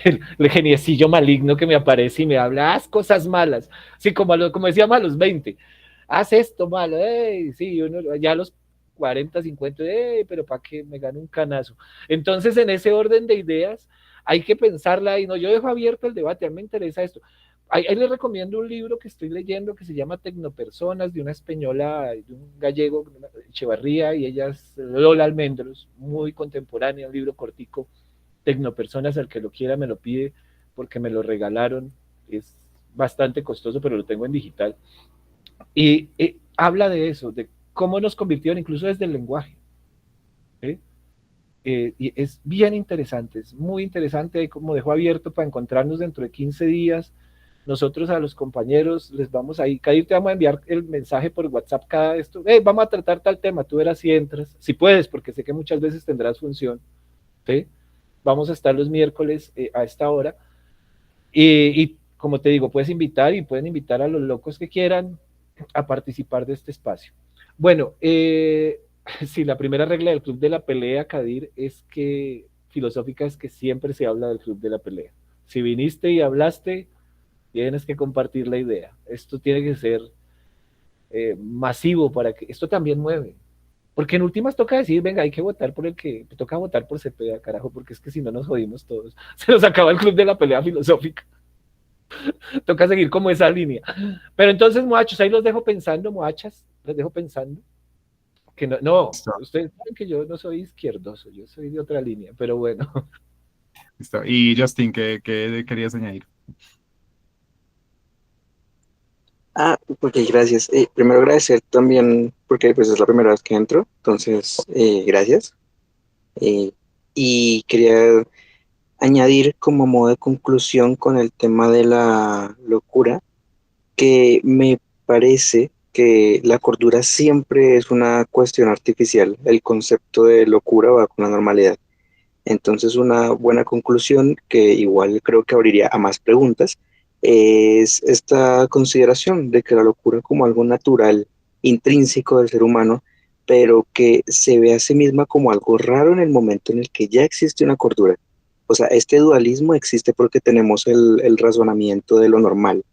el geniecillo maligno que me aparece y me habla, haz cosas malas, sí, como decíamos a los 20, haz esto malo, sí, uno ya a los 40, 50, pero para qué me gano un canazo. Entonces, en ese orden de ideas, hay que pensarla y no, yo dejo abierto el debate, a mí me interesa esto. Ahí les recomiendo un libro que estoy leyendo que se llama Tecnopersonas, de una española, de un gallego, Echevarría, y ella es Lola Almendros, muy contemporánea, un libro cortico, Tecnopersonas, al que lo quiera me lo pide porque me lo regalaron, es bastante costoso, pero lo tengo en digital. Y habla de eso, de cómo nos convirtieron incluso desde el lenguaje. ¿Sí? Y es bien interesante, es muy interesante, como dejo abierto para encontrarnos dentro de 15 días. Nosotros a los compañeros les vamos a ir, Kadir, te vamos a enviar el mensaje por WhatsApp cada esto, vamos a tratar tal tema, tú verás si entras, si puedes, porque sé que muchas veces tendrás función, ¿sí? Vamos a estar los miércoles a esta hora, y como te digo, puedes invitar y pueden invitar a los locos que quieran a participar de este espacio. Bueno, sí, la primera regla del Club de la Pelea, Kadir, es que filosófica es que siempre se habla del club de la pelea. Si viniste y hablaste, tienes que compartir la idea. Esto tiene que ser masivo para que esto también mueve. Porque en últimas toca decir, venga, hay que votar por el que toca votar por Cepeda, carajo, porque es que si no nos jodimos todos. Se nos acaba el club de la pelea filosófica. Toca seguir como esa línea. Pero entonces, muchachos, ahí los dejo pensando, muchachas, los dejo pensando. Que no, Listo, ustedes saben que yo no soy izquierdoso, yo soy de otra línea, pero bueno. listo. Y Justin, ¿qué querías añadir? Ah, ok, gracias. Primero agradecer también, porque pues es la primera vez que entro, entonces gracias. Eh, y quería añadir como modo de conclusión con el tema de la locura, que me parece que la cordura siempre es una cuestión artificial. El concepto de locura va con la normalidad. Entonces, una buena conclusión, que igual creo que abriría a más preguntas, es esta consideración de que la locura como algo natural, intrínseco del ser humano, pero que se ve a sí misma como algo raro en el momento en el que ya existe una cordura. O sea, este dualismo existe porque tenemos el razonamiento de lo normal,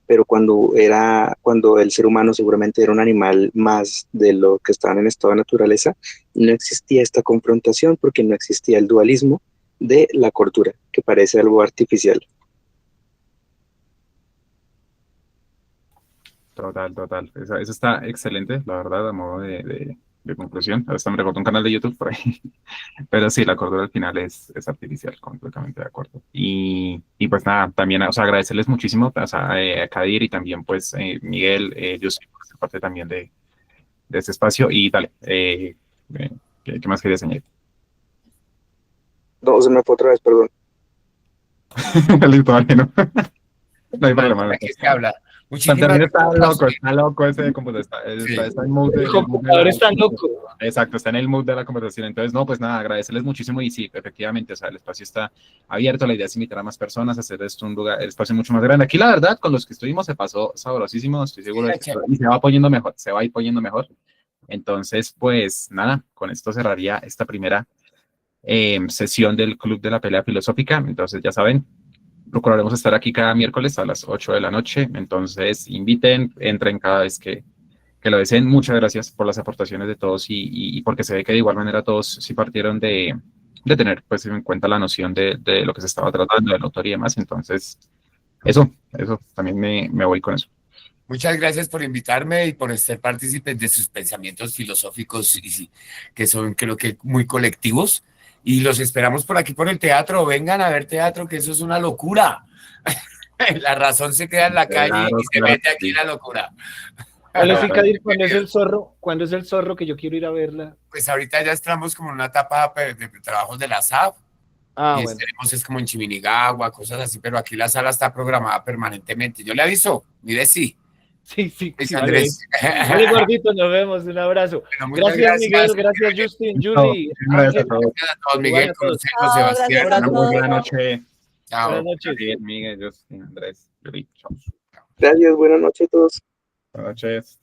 pero cuando el ser humano seguramente era un animal más de lo que estaban en estado de naturaleza, no existía esta confrontación porque no existía el dualismo de la cordura, que parece algo artificial. Total, total. Eso está excelente, la verdad, a modo de conclusión. Hasta me recordó un canal de YouTube por ahí. Pero sí, la cordura al final es artificial, completamente de acuerdo. Y pues nada, también, o sea, agradecerles muchísimo, o sea, a Kadir y también pues Miguel, yo soy por ser parte también de este espacio. Y dale, ¿qué más querías añadir? No, se me fue otra vez, perdón. Listo, vale, no, no hay problema. No. Aquí se habla. También Muchísimas gracias. está loco ese computador, Sí. está en mood El computador está loco. exacto, está en el mood de la conversación. Entonces, no, pues nada, agradecerles muchísimo y sí, efectivamente, o sea, el espacio está abierto, la idea es invitar a más personas, hacer esto un lugar, el espacio mucho más grande. Aquí, la verdad, con los que estuvimos se pasó sabrosísimo, estoy seguro de que y se va poniendo mejor, se va a ir poniendo mejor. Entonces, pues nada, con esto cerraría esta primera sesión del Club de la Pelea Filosófica. Entonces, ya saben, procuraremos estar aquí cada miércoles a las 8 de la noche. Entonces, inviten, entren cada vez que lo deseen. Muchas gracias por las aportaciones de todos y porque se ve que de igual manera todos sí partieron de tener pues en cuenta la noción de lo que se estaba tratando, del autor y demás. Entonces, eso también me voy con eso. Muchas gracias por invitarme y por ser partícipes de sus pensamientos filosóficos que son, creo que, muy colectivos. Y los esperamos por aquí por el teatro. Vengan a ver teatro, que eso es una locura. La razón se queda en la calle Claro, y se claro mete que aquí sí. la locura. Hola, sí, Kadir, ¿cuándo es el zorro? ¿Cuándo es el zorro que yo quiero ir a verla? Pues ahorita ya estamos como en una etapa de trabajos de la SAF Ah, y bueno. estaremos es como en Chiminigagua, cosas así, pero aquí la sala está programada permanentemente. Yo le aviso, mire sí. Sí, Luis vale. Andrés. Vale, gordito, nos vemos, un abrazo. Bueno, muchas Gracias, Miguel, gracias. gracias, Justin, No, Julie, gracias a Ángel, todos. Gracias a todos, igual Miguel, a todos. Consuelo, Chao, Sebastián. gracias a Una muy todos. buena noche. Chao. Buenas noches. Miguel, Justin, Andrés, Yuri. Chao. Gracias, buenas noches a todos. Buenas noches.